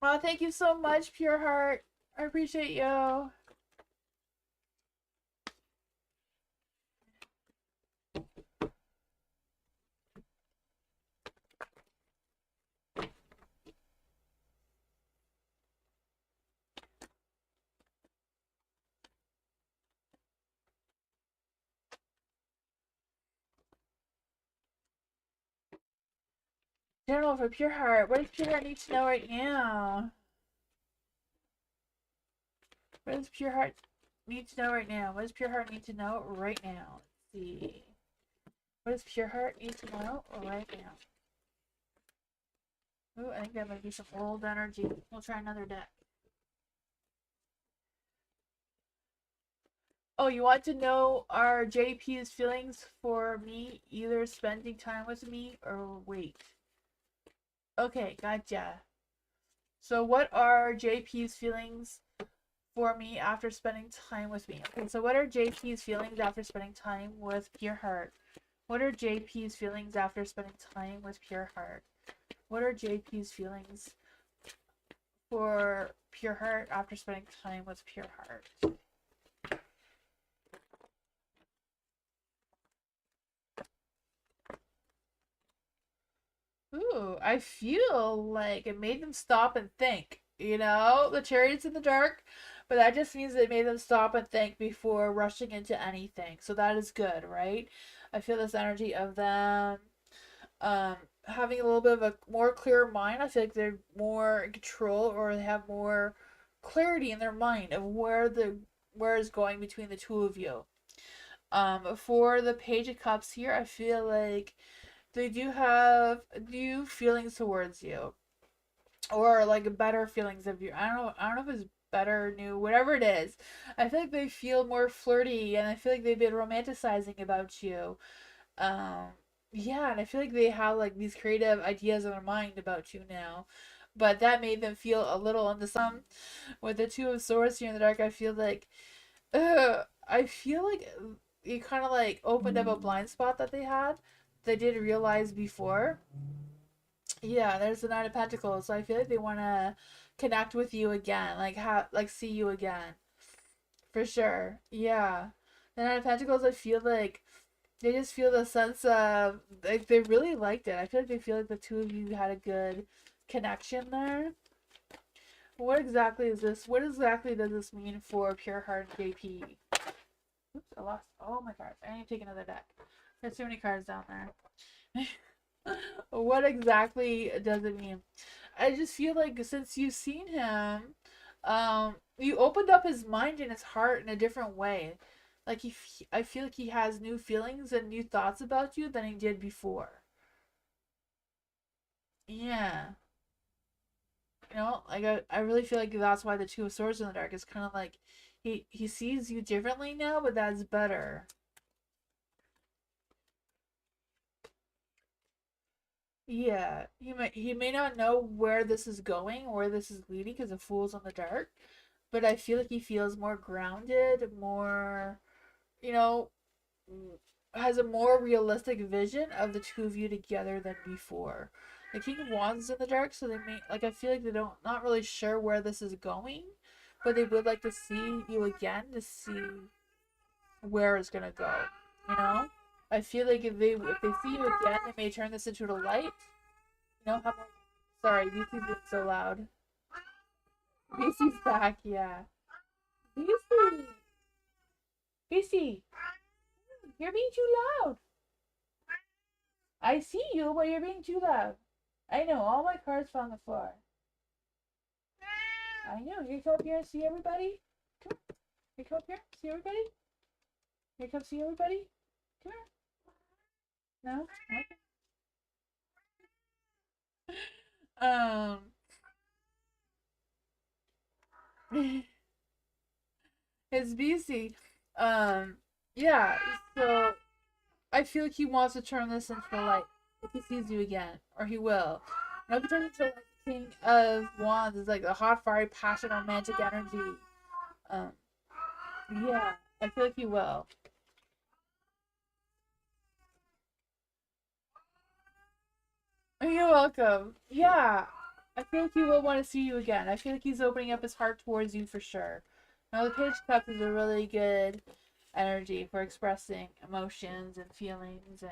Oh, thank you so much, Pure Heart. I appreciate you. General for Pure Heart. What does Pure Heart need to know right now? What does Pure Heart need to know right now? What does Pure Heart need to know right now? Let's see. What does Pure Heart need to know right now? Ooh, I think that might be some old energy. We'll try another deck. Oh, you want to know our JP's feelings for me either spending time with me or wait? Okay, gotcha. So what are JP's feelings for me after spending time with me? Okay, so what are JP's feelings after spending time with Pure Heart? What are JP's feelings after spending time with Pure Heart? What are JP's feelings for Pure Heart after spending time with Pure Heart? Ooh, I feel like it made them stop and think. You know, the Chariots in the Dark, but that just means it made them stop and think before rushing into anything. So that is good, right? I feel this energy of them um having a little bit of a more clear mind. I feel like they're more in control, or they have more clarity in their mind of where is going between the two of you. For the Page of Cups here, I feel like they do have new feelings towards you, or like better feelings of you. I don't know if it's better, new, whatever it is. I feel like they feel more flirty, and I feel like they've been romanticizing about you. Um, yeah, and I feel like they have like these creative ideas in their mind about you now. But that made them feel a little into some. With the Two of Swords here in the dark, I feel like you kind of like opened up a blind spot that they had. They didn't realize before. Yeah, there's the Knight of Pentacles, so I feel like they want to connect with you again, like see you again, for sure. Yeah, the Knight of Pentacles, I feel like they just feel the sense of like they really liked it. I feel like they feel like the two of you had a good connection there. What exactly is this? What exactly does this mean for Pure Heart JP? Oops, I lost all my cards. I need to take another deck. There's too many cards down there. What exactly does it mean? I just feel like since you've seen him, you opened up his mind and his heart in a different way. Like I feel like he has new feelings and new thoughts about you than he did before. Yeah, like I really feel like that's why the Two of Swords in the Dark is kind of like he sees you differently now, but that's better. Yeah, he may not know where this is going, where this is leading, because the Fool's in the dark. But I feel like he feels more grounded, more, you know, has a more realistic vision of the two of you together than before. The King of Wands is in the dark, so they may like I feel like they don't not really sure where this is going, but they would like to see you again to see where it's gonna go. You know, I feel like if they see you again, they may turn this into a light. You know, sorry, BC's being so loud. BC's back, yeah. BC, BC, you're being too loud. I see you, but you're being too loud. I know, all my cards fell on the floor. I know, you come up here and see everybody? Come on. You come up here, see everybody? You come see everybody? Come here. No? Okay. It's BC. Um, yeah, so I feel like he wants to turn this into light if he sees you again, or he will. And if he turns into like the King of Wands, is like the hot, fiery, passion, romantic energy. Um, yeah, I feel like he will. You're welcome. Yeah, I feel like he will want to see you again. I feel like he's opening up his heart towards you for sure. Now, the Page of Cups is a really good energy for expressing emotions and feelings.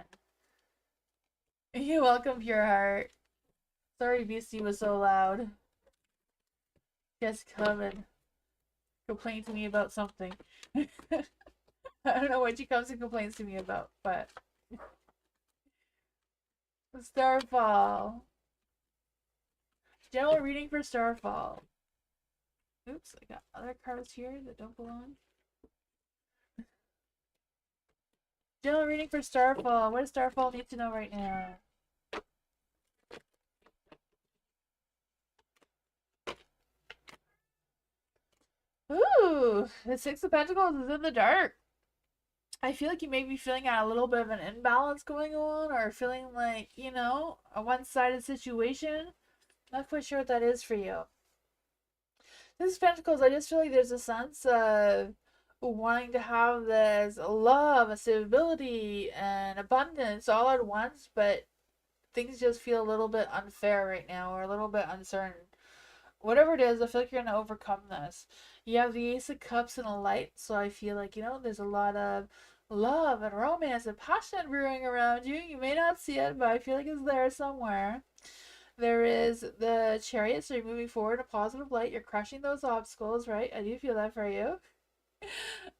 And you're welcome, Pure Heart. Sorry, BC was so loud. Just come and complain to me about something. I don't know what she comes and complains to me about, but Starfall. General reading for Starfall. Oops, I got other cards here that don't belong. General reading for Starfall. What does Starfall need to know right now? Ooh, the Six of Pentacles is in the dark. I feel like you may be feeling a little bit of an imbalance going on, or feeling like, you know, a one-sided situation. Not quite sure what that is for you. This Pentacles, I just feel like there's a sense of wanting to have this love and stability and abundance all at once, but things just feel a little bit unfair right now, or a little bit uncertain. Whatever it is, I feel like you're going to overcome this. You have the Ace of Cups and a light, so I feel like, you know, there's a lot of love and romance and passion brewing around you. You may not see it, but I feel like it's there somewhere. There is the Chariot, so you're moving forward in a positive light. You're crushing those obstacles, right? I do feel that for you.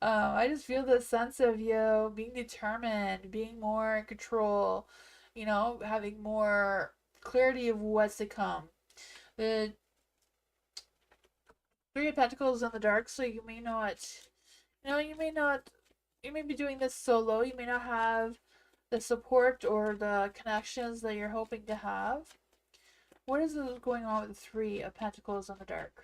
I just feel the sense of you being determined, being more in control, you know, having more clarity of what's to come. The Three of Pentacles in the dark, so you may not, you may be doing this solo. You may not have the support or the connections that you're hoping to have. What is going on with the Three of Pentacles in the dark?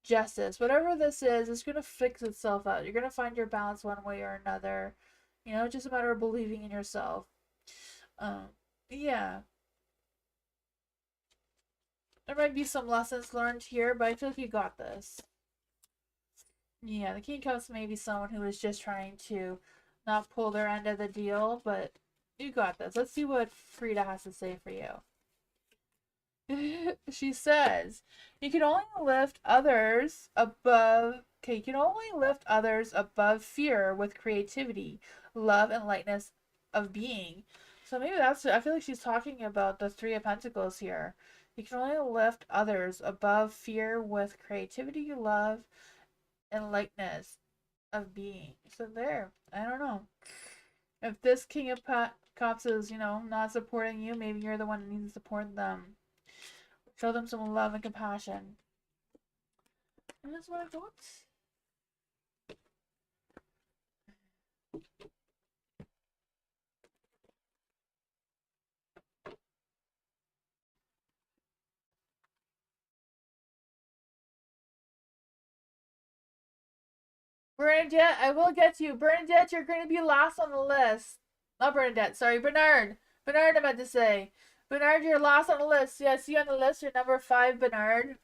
Justice. Whatever this is, it's going to fix itself out. You're going to find your balance one way or another. You know, just a matter of believing in yourself. Yeah. There might be some lessons learned here, but I feel like you got this. Yeah, the King of Cups may be someone who is just trying to not pull their end of the deal, but you got this. Let's see what Frida has to say for you. She says, you can only lift others above, okay, you can only lift others above fear with creativity, love, and lightness of being. So maybe that's, I feel like she's talking about the Three of Pentacles here. You can only lift others above fear with creativity, love, and lightness of being. So there, I don't know. If this King of Cups is, you know, not supporting you, maybe you're the one who needs to support them. Show them some love and compassion. And that's what I thought. Bernadette, I will get to you. Bernadette, you're going to be last on the list. Not Bernadette, sorry, Bernard. Bernard, I meant to say. Bernard, you're last on the list. Yeah, I see you on the list. You're number 5, Bernard.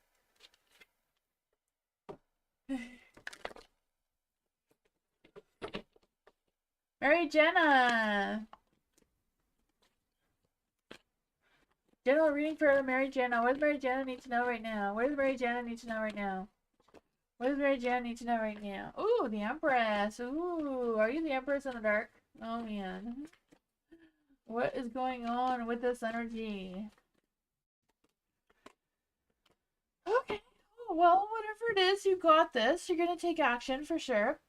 Mary Jenna. General reading for Mary Jenna. What does Mary Jenna need to know right now? What does Mary Jenna need to know right now? What does Mary Jenna need to know right now? Ooh, the Empress. Ooh, are you the Empress in the dark? Oh, man. What is going on with this energy? Okay. Oh, well, whatever it is, you got this. You're going to take action for sure.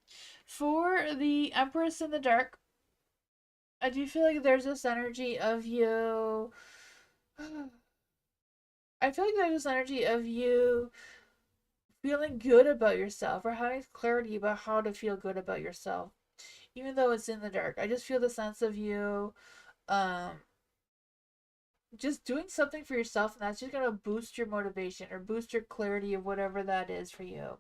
For the Empress in the dark, I do feel like there's this energy of you. I feel like there's this energy of you feeling good about yourself, or having clarity about how to feel good about yourself, even though it's in the dark. I just feel the sense of you um just doing something for yourself, and that's just gonna boost your motivation or boost your clarity of whatever that is for you.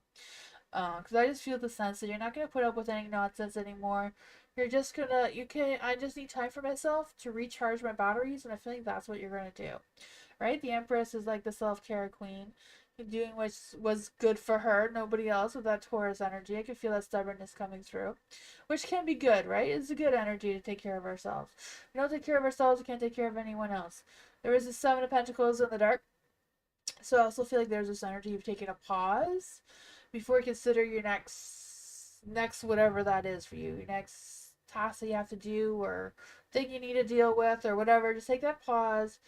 Because I just feel the sense that you're not gonna put up with any nonsense anymore. You're just gonna, I just need time for myself to recharge my batteries, and I feel like that's what you're gonna do, right? The Empress is like the self-care queen, doing what was good for her, nobody else, with that Taurus energy. I can feel that stubbornness coming through, which can be good, right? It's a good energy to take care of ourselves. If we don't take care of ourselves, we can't take care of anyone else. There is a Seven of Pentacles in the dark, so I also feel like there's this energy of taking a pause before you consider your next whatever that is for you, your next task that you have to do, or thing you need to deal with, or whatever. Just take that pause,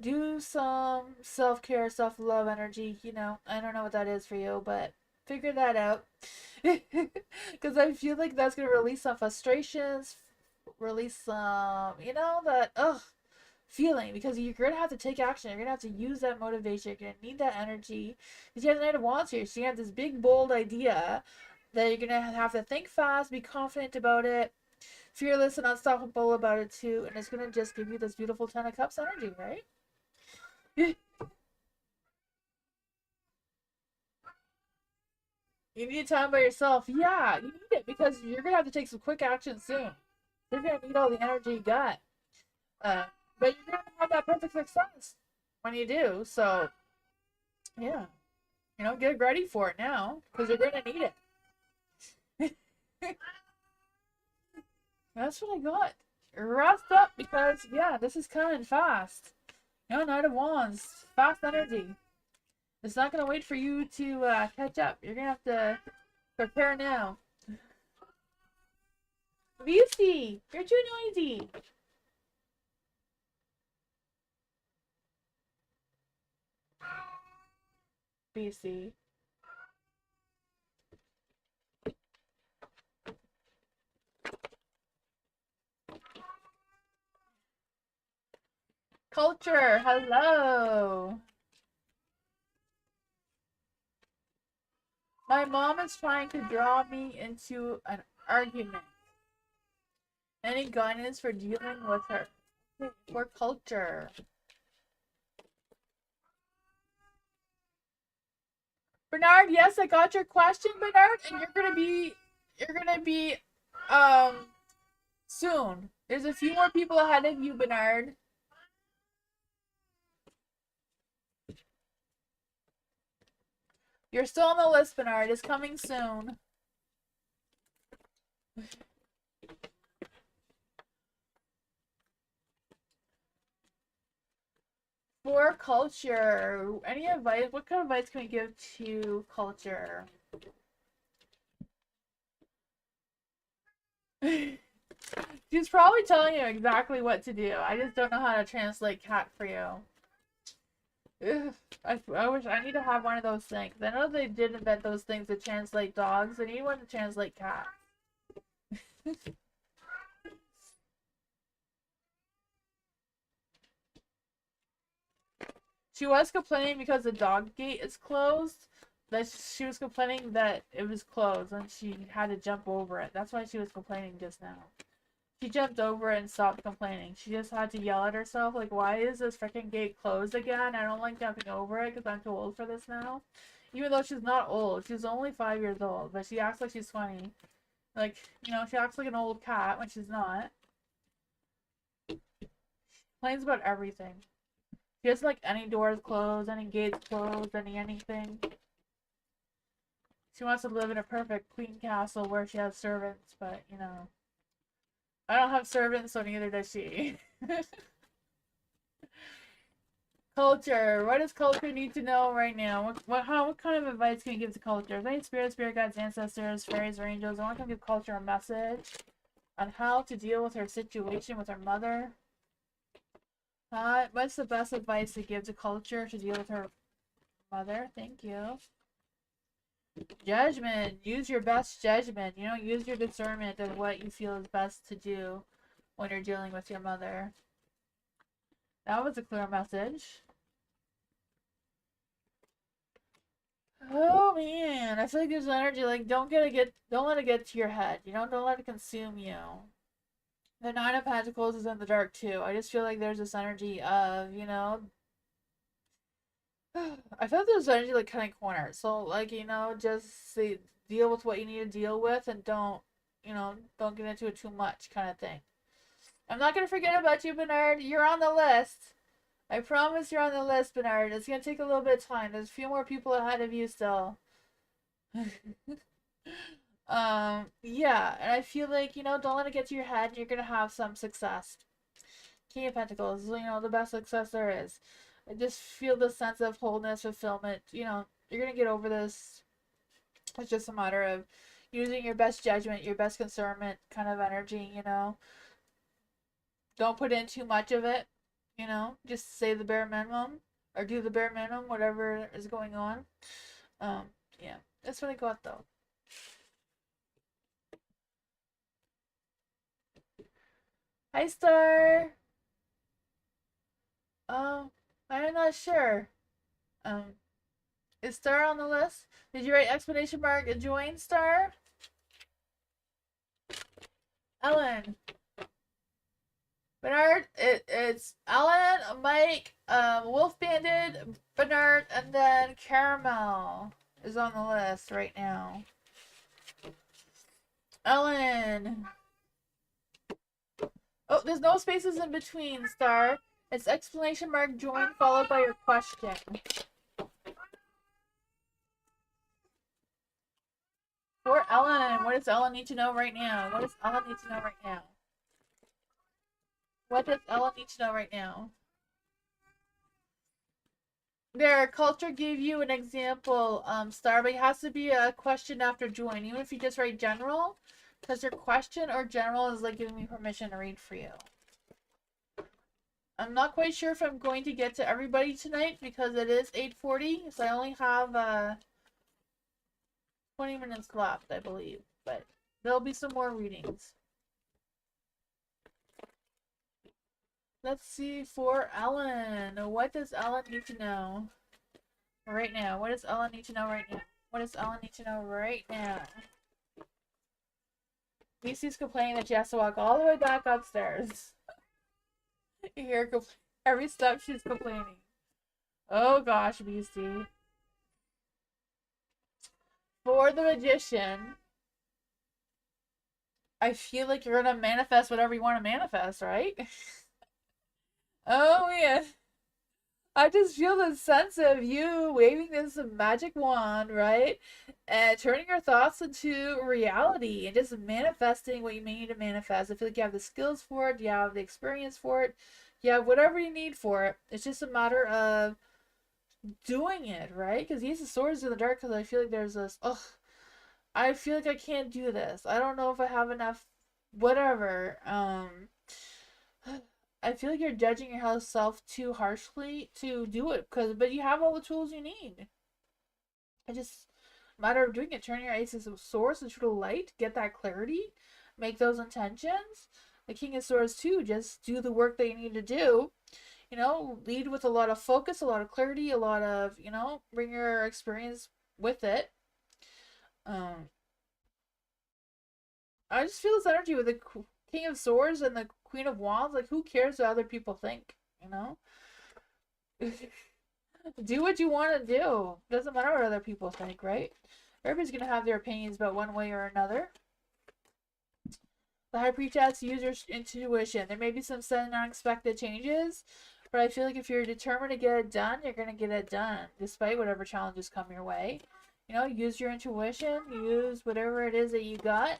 do some self-care, self-love energy. You know, I don't know what that is for you, but figure that out. Because I feel like that's going to release some frustrations, release some, you know, that feeling, because you're going to have to take action. You're going to have to use that motivation. You're going to need that energy, because you have the Knight of Wands here. So you have this big, bold idea that you're going to have to think fast, be confident about it, fearless and unstoppable about it too, and it's going to just give you this beautiful Ten of Cups energy, right? You need time by yourself. Yeah, you need it because you're gonna have to take some quick action soon. You're gonna need all the energy you got. Uh, but you're gonna have that perfect success when you do. So yeah, get ready for it now because you're gonna need it. That's what I got. Rest up because yeah, this is coming fast. Knight of Wands, fast energy. It's not gonna wait for you to catch up. You're gonna have to prepare now. Busey, you're too noisy. BC. Culture, hello. My mom is trying to draw me into an argument. Any guidance for dealing with her? For culture. Bernard, yes, I got your question, Bernard, and you're gonna be soon. There's a few more people ahead of you, Bernard. You're still on the list, Bernard. It's coming soon. For culture, any advice? What kind of advice can we give to culture? She's probably telling you exactly what to do. I just don't know how to translate cat for you. Ugh, I wish I need to have one of those things. I know they did invent those things to translate dogs. I need one to translate cats. She was complaining because the dog gate is closed. That she was complaining that it was closed and she had to jump over it. That's why she was complaining just now. She jumped over it and stopped complaining. She just had to yell at herself, like, why is this freaking gate closed again? I don't like jumping over it because I'm too old for this now. Even though she's not old. She's only 5 years old, but she acts like she's 20. Like, she acts like an old cat when she's not. Complains about everything. She doesn't like any doors closed, any gates closed, anything. She wants to live in a perfect queen castle where she has servants, but, I don't have servants, so neither does she. Culture. What does culture need to know right now? What kind of advice can you give to culture? Any spirit guides, ancestors, fairies, or angels? I want to give culture a message on how to deal with her situation with her mother. What's the best advice to give to culture to deal with her mother? Thank you. Judgment. Use your best judgment. Use your discernment of what you feel is best to do when you're dealing with your mother. That was a clear message. Oh man, I feel like there's energy. Like don't let it get to your head. Don't let it consume you. The Nine of Pentacles is in the dark too. I just feel like there's this energy of I feel like there's energy like cutting corners. So like just say, deal with what you need to deal with and don't get into it too much kind of thing. I'm not gonna forget about you, Bernard. You're on the list. I promise you're on the list, Bernard. It's gonna take a little bit of time. There's a few more people ahead of you still. Yeah, and I feel like, don't let it get to your head. You're gonna have some success. King of Pentacles, the best success there is. I just feel this sense of wholeness, fulfillment. You're gonna get over this. It's just a matter of using your best judgment, your best concernment kind of energy, Don't put in too much of it, Just say the bare minimum or do the bare minimum, whatever is going on. Yeah, that's what I got though. Hi, Star. I'm not sure. Um, is Star on the list? Did you write exclamation mark join Star? Ellen. Bernard, it's Ellen, Mike, Wolf Bandit, Bernard, and then Caramel is on the list right now. Ellen. Oh, there's no spaces in between, Star. It's exclamation mark join followed by your question. For Ellen, what does Ellen need to know right now? What does Ellen need to know right now? What does Ellen need to know right now? There, culture gave you an example, Star, but it has to be a question after join. Even if you just write general, because your question or general is like giving me permission to read for you. I'm not quite sure if I'm going to get to everybody tonight because it is 8:40, so I only have 20 minutes left, I believe. But there'll be some more readings. Let's see for Ellen. What does Ellen need to know right now? What does Ellen need to know right now? What does Ellen need to know right now? Lucy's complaining that she has to walk all the way back upstairs. You hear her every step she's complaining. Oh gosh, BC. For the magician, I feel like you're gonna manifest whatever you want to manifest, right? Oh man. I just feel the sense of you waving this magic wand, right? And turning your thoughts into reality and just manifesting what you may need to manifest. I feel like you have the skills for it, you have the experience for it, you have whatever you need for it. It's just a matter of doing it, right? Because Ace of Swords in the dark, because I feel like there's this, ugh, I feel like I can't do this. I don't know if I have enough, whatever. I feel like you're judging yourself too harshly to do it, but you have all the tools you need. It's just a matter of doing it. Turn your aces of swords into the light, get that clarity, make those intentions. The King of Swords too, just do the work that you need to do. You know, lead with a lot of focus, a lot of clarity, a lot of, you know, bring your experience with it. I just feel this energy with the King of Swords and the Queen of Wands. Like, who cares what other people think, you know? Do what you want to do. Doesn't matter what other people think, right? Everybody's going to have their opinions about one way or another. The High Priestess, use your intuition. There may be some sudden unexpected changes, but I feel like if you're determined to get it done, you're going to get it done, despite whatever challenges come your way. You know, use your intuition. Use whatever it is that you got.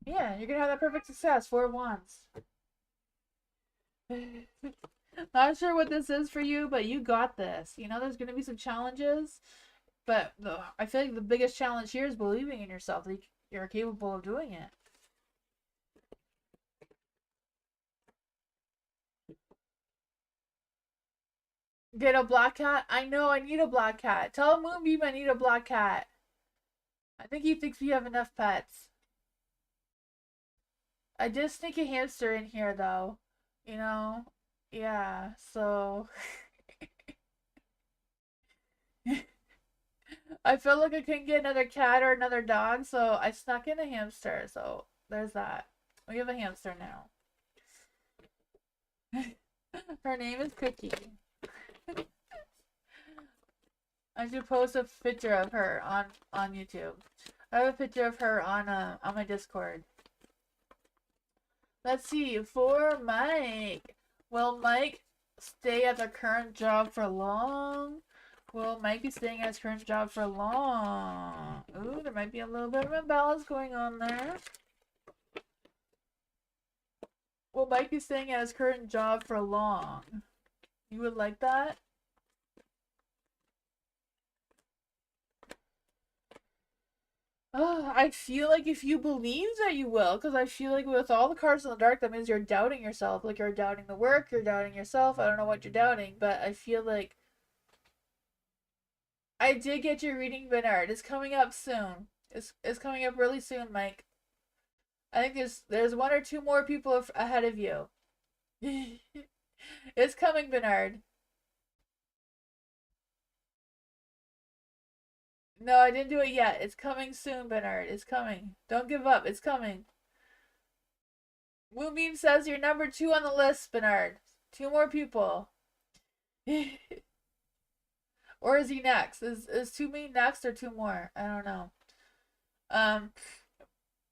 Yeah, you're going to have that perfect success. 4 of Wands. Not sure what this is for you, but you got this. You know, there's going to be some challenges, but I feel like the biggest challenge here is believing in yourself, that you're capable of doing it. Get a black cat? I know, I need a black cat. Tell Moonbeam I need a black cat. I think he thinks we have enough pets. I did sneak a hamster in here, though. You know? Yeah, so... I feel like I couldn't get another cat or another dog, so I snuck in a hamster. So there's that. We have a hamster now. Her name is Cookie. I should post a picture of her on YouTube. I have a picture of her on my Discord. Let's see, for Mike. Will Mike stay at their current job for long? Will Mike be staying at his current job for long? Ooh, there might be a little bit of imbalance going on there. Will Mike be staying at his current job for long? You would like that? Oh, I feel like if you believe that you will, because I feel like with all the cards in the dark, that means you're doubting yourself. Like you're doubting the work, you're doubting yourself. I don't know what you're doubting, but I feel like I did get your reading, Bernard. It's coming up soon. It's coming up really soon, Mike. I think there's 1 or 2 more people ahead of you. It's coming, Bernard. No, I didn't do it yet. It's coming soon, Bernard. It's coming. Don't give up. It's coming. Moonbeam says you're number 2 on the list, Bernard. 2 more people. Or is he next? Is 2 me next or 2 more? I don't know. Um,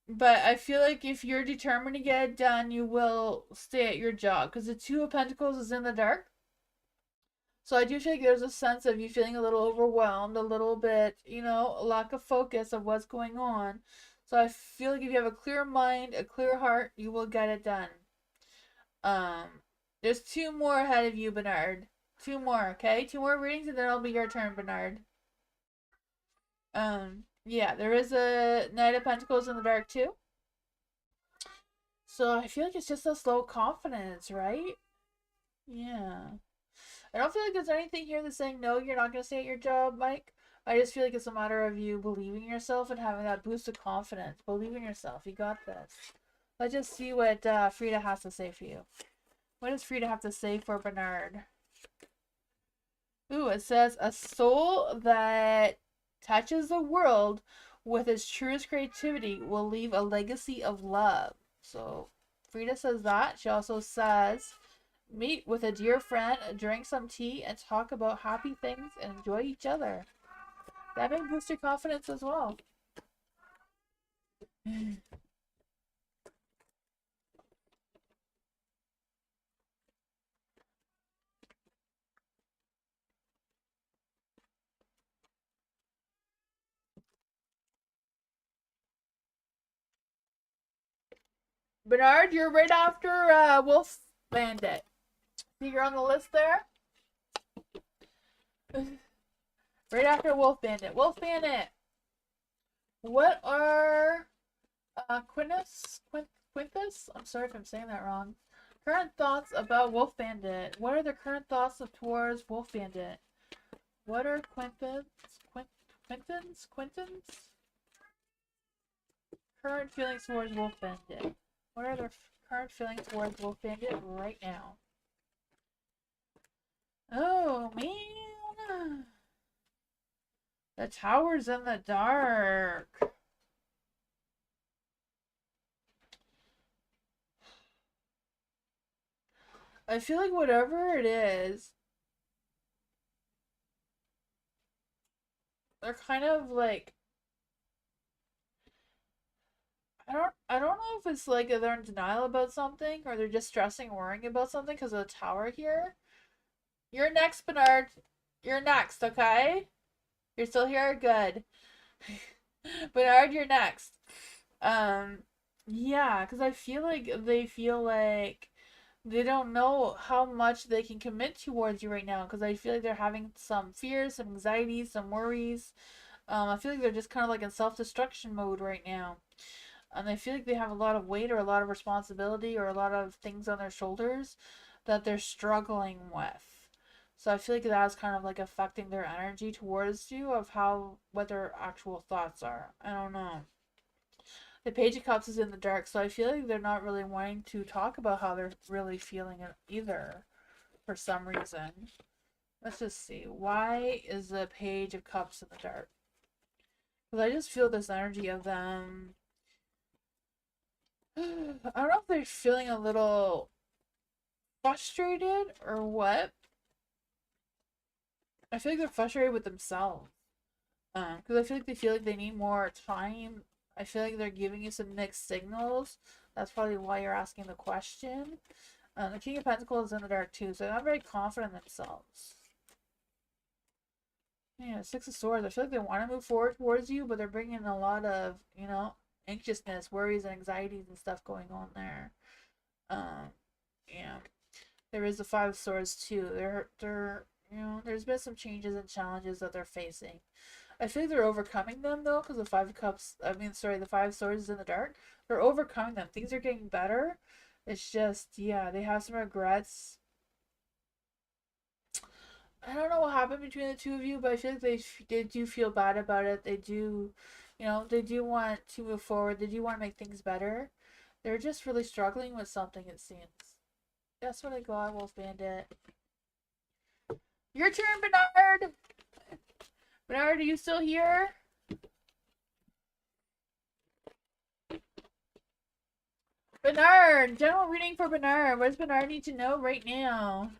but I feel like if you're determined to get it done, you will stay at your job because the 2 of Pentacles is in the dark. So I do think there's a sense of you feeling a little overwhelmed, a little bit, a lack of focus of what's going on. So I feel like if you have a clear mind, a clear heart, you will get it done. There's 2 more ahead of you, Bernard. 2 more, okay? 2 more readings and then it'll be your turn, Bernard. Yeah, there is a Knight of Pentacles in the dark too. So I feel like it's just a slow confidence, right? Yeah. I don't feel like there's anything here that's saying no, you're not gonna stay at your job, Mike. I just feel like it's a matter of you believing in yourself and having that boost of confidence. Believe in yourself. You got this. Let's just see what Frida has to say for you. What does Frida have to say for Bernard? Ooh, it says a soul that touches the world with its truest creativity will leave a legacy of love. So Frida says that. She also says meet with a dear friend, drink some tea, and talk about happy things and enjoy each other. That may boost your confidence as well. Bernard, you're right after Wolf Bandit. See, you're on the list there. Right after Wolf Bandit. Wolf Bandit. What are Quintus? I'm sorry if I'm saying that wrong. Current thoughts about Wolf Bandit. What are the current thoughts towards Wolf Bandit? What are Quinton's current feelings towards Wolf Bandit? What are their current feelings towards Wolf Bandit right now? Oh, man. The tower's in the dark. I feel like whatever it is, they're kind of like I don't know if it's like they're in denial about something or they're just stressing and worrying about something because of the tower here. You're next, Bernard. You're next, okay? You're still here? Good. Bernard, you're next. Um, yeah, because I feel like they feel like they don't know how much they can commit towards you right now because I feel like they're having some fears, some anxieties, some worries. I feel like they're just kind of like in self-destruction mode right now. And I feel like they have a lot of weight or a lot of responsibility or a lot of things on their shoulders that they're struggling with. So I feel like that's kind of like affecting their energy towards you of what their actual thoughts are. I don't know. The Page of Cups is in the dark, so I feel like they're not really wanting to talk about how they're really feeling it either for some reason. Let's just see. Why is the Page of Cups in the dark? Because I just feel this energy of them. I don't know if they're feeling a little frustrated or what. I feel like they're frustrated with themselves. Because I feel like they need more time. I feel like they're giving you some mixed signals. That's probably why you're asking the question. The King of Pentacles is in the dark too, so they're not very confident in themselves. Yeah, Six of Swords. I feel like they want to move forward towards you, but they're bringing a lot of, anxiousness, worries, and anxieties and stuff going on there. Yeah. There is the Five of Swords too. There's been some changes and challenges that they're facing. I feel like they're overcoming them though, because the the Five of Swords is in the dark. They're overcoming them. Things are getting better. It's just, yeah, they have some regrets. I don't know what happened between the two of you, but I feel like they do feel bad about it. They do, they do want to move forward. They do want to make things better. They're just really struggling with something, it seems. That's what I got, Wolf Bandit. Your turn, Bernard! Bernard, are you still here? Bernard! General reading for Bernard. What does Bernard need to know right now?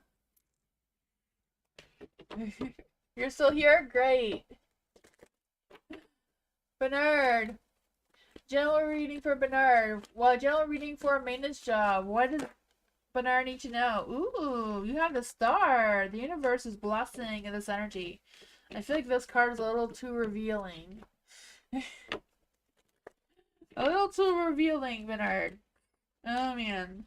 You're still here? Great. Bernard. General reading for Bernard. Well, general reading for a maintenance job. What does Bernard need to know? Ooh, you have the star. The universe is blessing in this energy. I feel like this card is a little too revealing. A little too revealing, Bernard. Oh, man.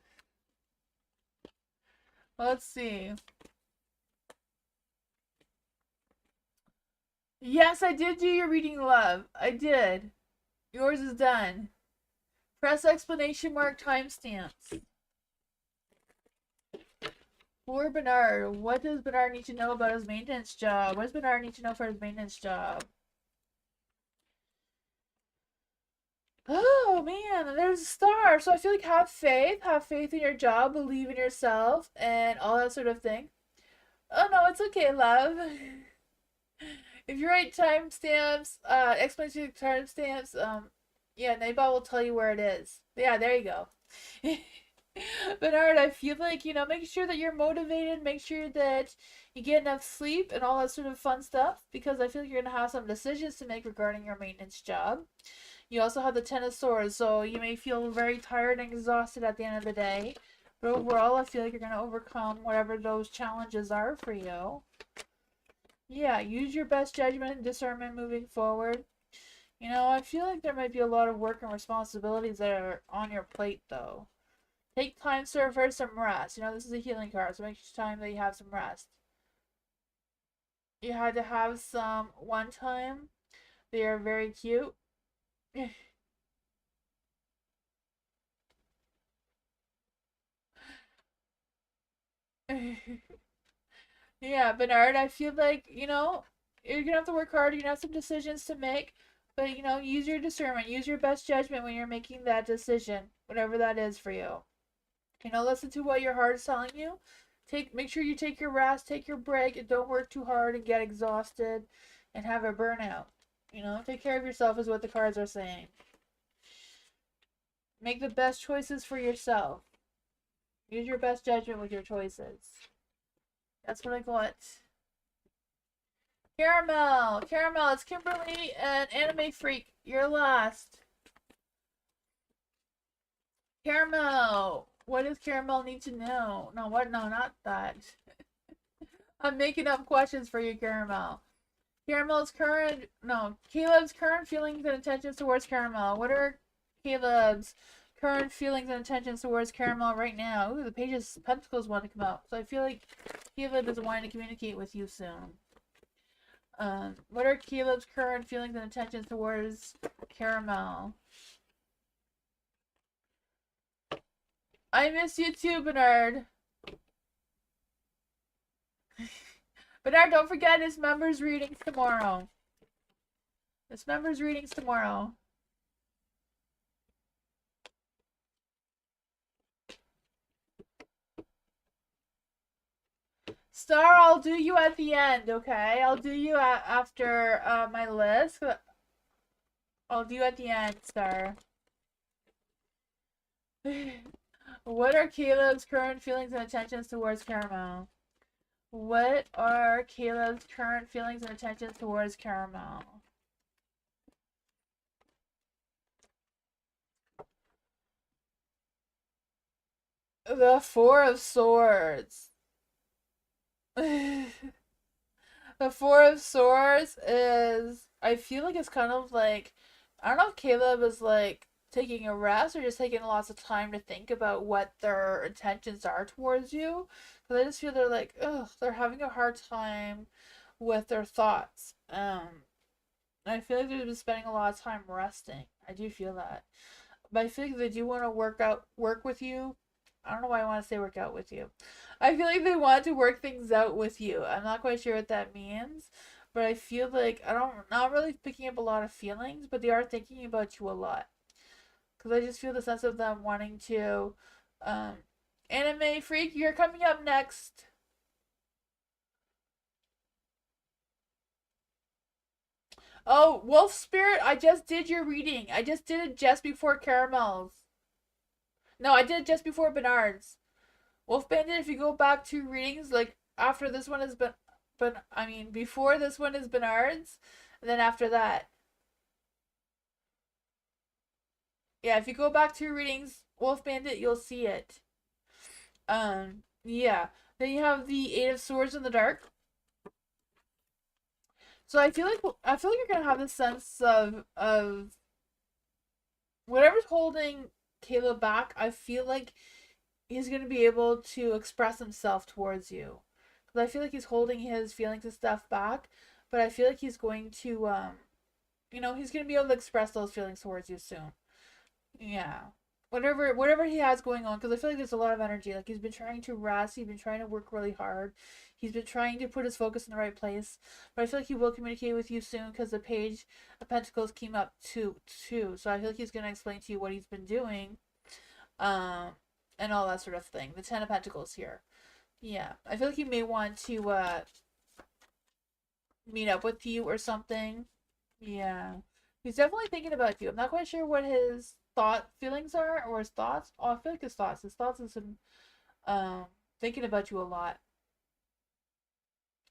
Let's see. Yes, I did do your reading, love. I did. Yours is done. Press exclamation mark timestamps. For Bernard, what does Bernard need to know about his maintenance job? What does Bernard need to know for his maintenance job? Oh man, there's a star. So I feel like have faith in your job, believe in yourself, and all that sort of thing. Oh no, it's okay, love. If you write timestamps, explanation timestamps, yeah, Nightbot will tell you where it is. Yeah, there you go. Bernard, I feel like, make sure that you're motivated, make sure that you get enough sleep and all that sort of fun stuff, because I feel like you're going to have some decisions to make regarding your maintenance job. You also have the Ten of Swords, so you may feel very tired and exhausted at the end of the day. But overall, I feel like you're going to overcome whatever those challenges are for you. Yeah, use your best judgment and discernment moving forward. I feel like there might be a lot of work and responsibilities that are on your plate, though. Take time to for some rest. This is a healing card, so make time that you have some rest. You had to have some one time. They are very cute. Yeah, Bernard, I feel like, you're gonna have to work hard, you're gonna have some decisions to make, but use your discernment, use your best judgment when you're making that decision, whatever that is for you. Listen to what your heart is telling you. Make sure you take your rest, take your break, and don't work too hard and get exhausted and have a burnout. Take care of yourself is what the cards are saying. Make the best choices for yourself. Use your best judgment with your choices. That's what I got. Caramel, it's Kimberly and Anime Freak. You're last. Caramel, what does Caramel need to know? No, what? No, not that. I'm making up questions for you, Caramel. Caleb's current feelings and intentions towards Caramel. What are Caleb's current feelings and intentions towards Caramel right now? Ooh, the Page of Pentacles want to come out. So I feel like Caleb is wanting to communicate with you soon. What are Caleb's current feelings and intentions towards Caramel? I miss you too, Bernard. Bernard, don't forget his members' readings tomorrow. Star, I'll do you at the end, okay? I'll do you after my list. I'll do you at the end, Star. What are Caleb's current feelings and intentions towards Caramel? What are Caleb's current feelings and intentions towards Caramel? The Four of Swords. The Four of Swords is, I feel like it's kind of like, I don't know if Caleb is like taking a rest or just taking lots of time to think about what their intentions are towards you. Because I just feel they're like, ugh, they're having a hard time with their thoughts. I feel like they've been spending a lot of time resting. I do feel that. But I feel like they do want to work with you. I don't know why I want to say work out with you. I feel like they want to work things out with you. I'm not quite sure what that means, but I feel like not really picking up a lot of feelings, but they are thinking about you a lot. Because I just feel the sense of them wanting to. Anime Freak, you're coming up next. Oh, Wolf Spirit, I just did your reading. I just did it just before Caramel's. No, I did it just before Bernard's. Wolf Bandit, if you go back 2 readings, like after this one has been But I mean, before this one is Bernard's, and then after that, yeah, if you go back to your readings, Wolf Bandit, you'll see it. Yeah. Then you have the Eight of Swords in the Dark. So I feel like you're gonna have this sense of whatever's holding Caleb back. I feel like he's gonna be able to express himself towards you, because I feel like he's holding his feelings and stuff back. But I feel like he's going to he's gonna be able to express those feelings towards you soon. Yeah. Whatever he has going on, because I feel like there's a lot of energy. Like he's been trying to rest, he's been trying to work really hard, he's been trying to put his focus in the right place. But I feel like he will communicate with you soon, because the Page of Pentacles came up too. So I feel like he's gonna explain to you what he's been doing, um, and all that sort of thing. The Ten of Pentacles here. Yeah, I feel like he may want to meet up with you or something. Yeah. He's definitely thinking about you. I'm not quite sure what his feelings are, or his thoughts. Oh, I feel like his thoughts. His thoughts is him thinking about you a lot.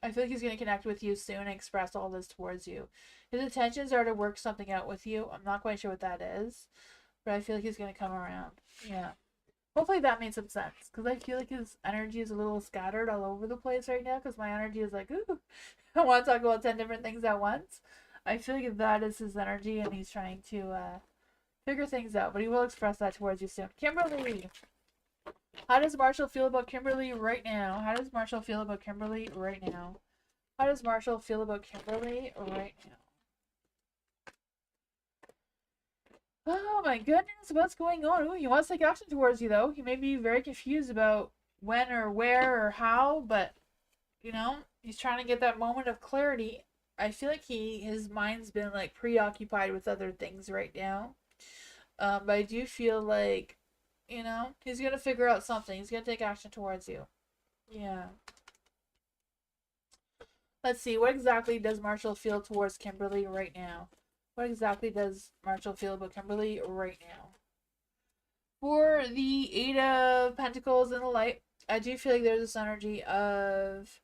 I feel like he's going to connect with you soon and express all this towards you. His intentions are to work something out with you. I'm not quite sure what that is, but I feel like he's going to come around. Yeah. Hopefully that made some sense, because I feel like his energy is a little scattered all over the place right now, because my energy is like, ooh, I want to talk about 10 different things at once. I feel like that is his energy, and he's trying to figure things out, but he will express that towards you soon. Kimberly! How does Marshall feel about Kimberly right now? How does Marshall feel about Kimberly right now? How does Marshall feel about Kimberly right now? Oh my goodness, what's going on? Ooh, he wants to take action towards you, though. He may be very confused about when or where or how, but, he's trying to get that moment of clarity. I feel like his mind's been, like, preoccupied with other things right now. But I do feel like, he's gonna figure out something. He's gonna take action towards you. Yeah. Let's see. What exactly does Marshall feel towards Kimberly right now? What exactly does Marshall feel about Kimberly right now? For the Eight of Pentacles and the Light, I do feel like there's this energy of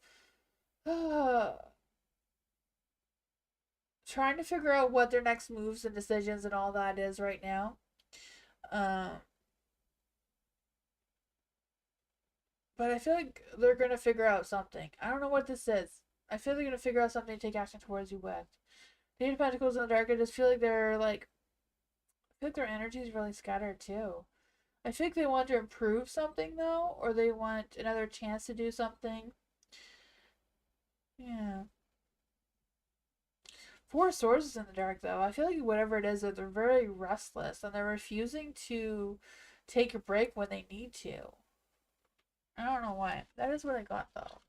trying to figure out what their next moves and decisions and all that is right now. Um, but I feel like they're gonna figure out something. I don't know what this is. I feel they're gonna figure out something to take action towards you with. The Eight of Pentacles in the Dark, I just feel like I feel like their energy is really scattered too. I think they want to improve something though, or they want another chance to do something. Yeah. Four Swords is in the Dark though. I feel like whatever it is, that they're very restless and they're refusing to take a break when they need to. I don't know why. That is what I got though.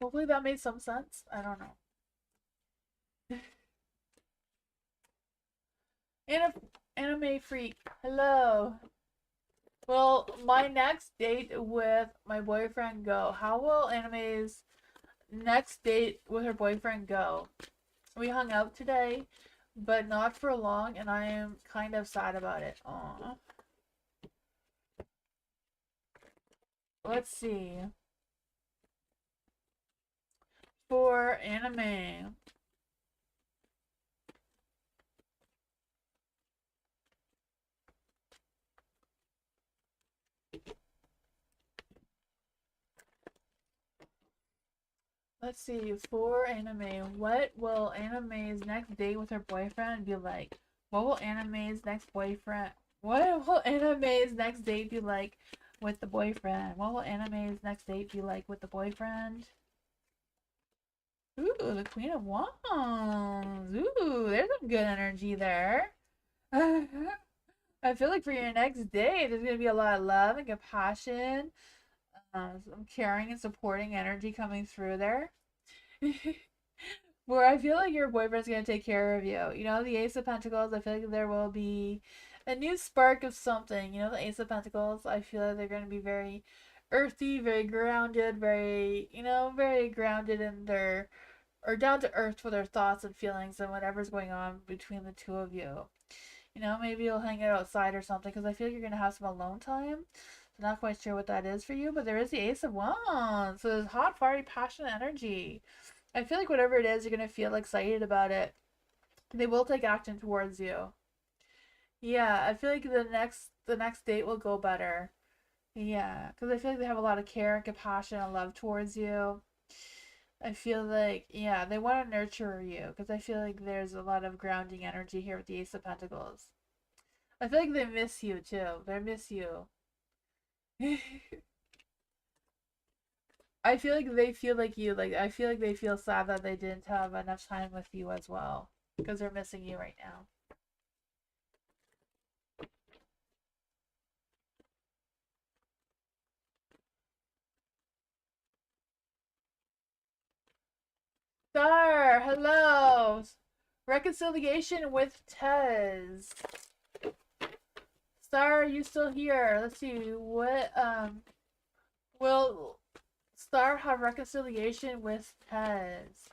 Hopefully that made some sense. I don't know. Anime freak. Hello. Will my next date with my boyfriend go? How will Anime's next date with her boyfriend go? We hung out today, but not for long, and I am kind of sad about it. Aww. Let's see. For anime. Let's see. For anime. What will Anime's next date with her boyfriend be like? What will Anime's next boyfriend. What will Anime's next date be like with the boyfriend? What will Anime's next date be like with the boyfriend? Ooh, the Queen of Wands. Ooh, there's some good energy there. I feel like for your next date, there's going to be a lot of love and compassion, some caring and supporting energy coming through there. Where I feel like your boyfriend's going to take care of you. The Ace of Pentacles, I feel like there will be a new spark of something. The Ace of Pentacles, I feel like they're going to be very earthy, very grounded, very grounded in their, or down to earth for their thoughts and feelings and whatever's going on between the two of you. You know, maybe you'll hang out outside or something because I feel like you're gonna have some alone time. So not quite sure what that is for you, but there is the Ace of Wands. So there's hot, fiery, passionate energy. I feel like whatever it is, you're gonna feel excited about it. They will take action towards you. Yeah, I feel like the next date will go better. Yeah, because I feel like they have a lot of care and compassion and love towards you. I feel like, yeah, they want to nurture you because I feel like there's a lot of grounding energy here with the Ace of Pentacles. I feel like they miss you too. They miss you. I feel like they feel like you. Like, I feel like they feel sad that they didn't have enough time with you as well because they're missing you right now. Star, hello. Reconciliation with Tez. Star, are you still here? Let's see. What will Star have reconciliation with Tez?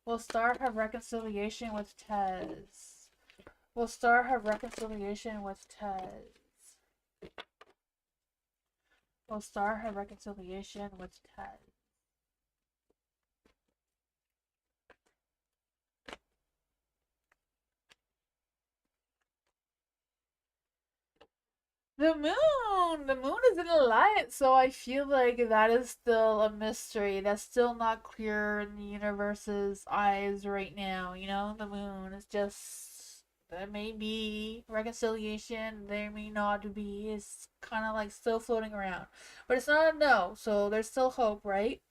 Will Star have reconciliation with Tez? Will Star have reconciliation with Tez? Will Star have reconciliation with Tez? The moon! The moon is in a light, so I feel like that is still a mystery. That's still not clear in the universe's eyes right now, you know? The moon is just. There may be reconciliation, there may not be. It's kind of like still floating around. But it's not a no, so there's still hope, right?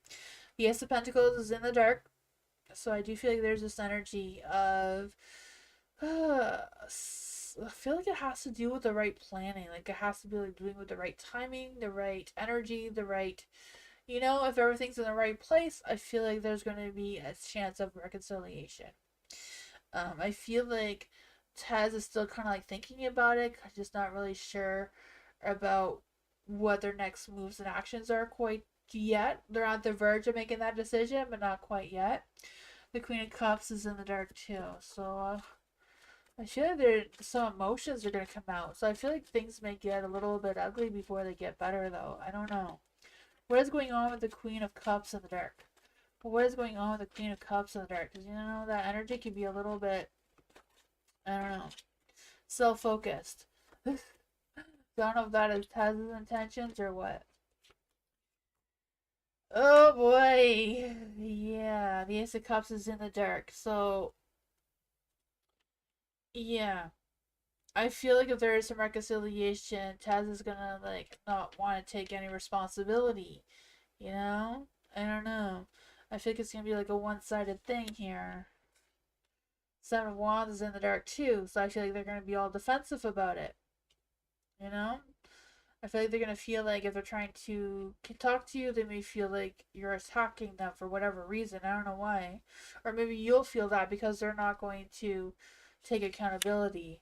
The Ace of Pentacles is in the dark, so I do feel like there's this energy of I feel like it has to do with the right planning. Like it has to be like doing with the right timing, the right energy, the right, if everything's in the right place, I feel like there's going to be a chance of reconciliation. I feel like Tez is still kind of like thinking about it, just not really sure about what their next moves and actions are quite yet. They're on the verge of making that decision, but not quite yet. The Queen of Cups is in the dark too, so I feel like some emotions are gonna come out. So I feel like things may get a little bit ugly before they get better, though. I don't know. What is going on with the Queen of Cups in the dark? What is going on with the Queen of Cups in the dark? Because that energy can be a little bit, I don't know, self-focused. Don't know if that is Taz's intentions or what. Oh boy, yeah, the Ace of Cups is in the dark. So yeah, I feel like if there is some reconciliation, Taz is gonna like not want to take any responsibility. You know? I don't know. I feel like it's gonna be like a one-sided thing here. Seven of Wands is in the dark too, so I feel like they're gonna be all defensive about it. You know? I feel like they're gonna feel like if they're trying to talk to you, they may feel like you're attacking them for whatever reason. I don't know why. Or maybe you'll feel that because they're not going to take accountability.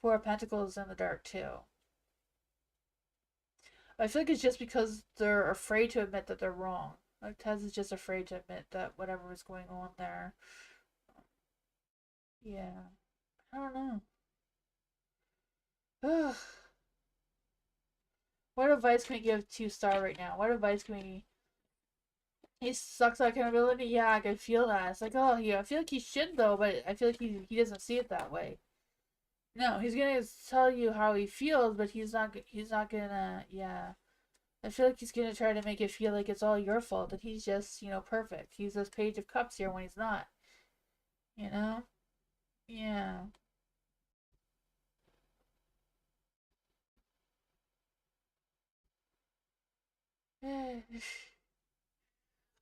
Four of Pentacles in the dark too. I feel like it's just because they're afraid to admit that they're wrong. Like Tez is just afraid to admit that whatever is going on there. Yeah. I don't know. Ugh. What advice can we give to Star right now? What advice can we? He sucks at accountability. Yeah, I can feel that. It's like, oh, yeah. I feel like he should though, but I feel like he doesn't see it that way. No, he's gonna tell you how he feels, but he's not. He's not gonna. Yeah. I feel like he's gonna try to make it feel like it's all your fault, that he's just, perfect. He's this Page of Cups here when he's not. You know? Yeah.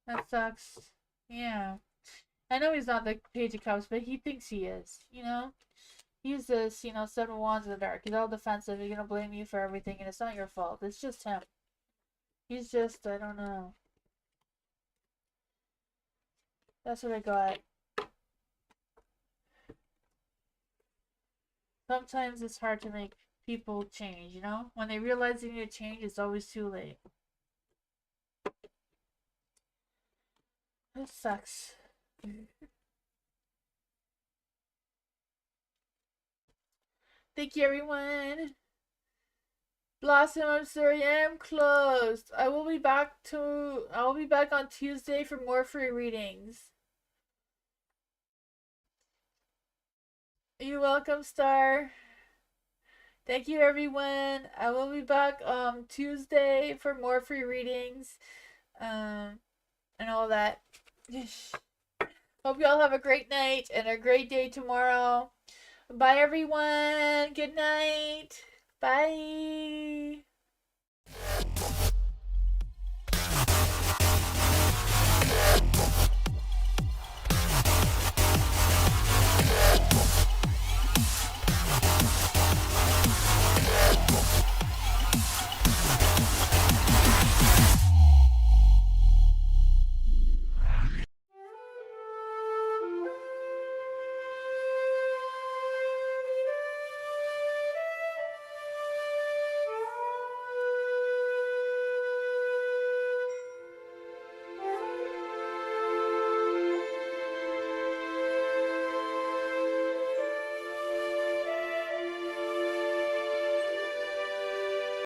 That sucks. Yeah. I know he's not the Page of Cups, but he thinks he is, He's this, Seven of Wands in the dark. He's all defensive. He's gonna blame you for everything, and it's not your fault. It's just him. He's just, I don't know. That's what I got. Sometimes it's hard to make people change, When they realize they need to change, it's always too late. It sucks. Thank you, everyone. Blossom, I'm sorry, I am closed. I will be back on Tuesday for more free readings. You're welcome, Star. Thank you, everyone. I will be back Tuesday for more free readings, and all that. Hope you all have a great night and a great day tomorrow. Bye, everyone. Good night. Bye.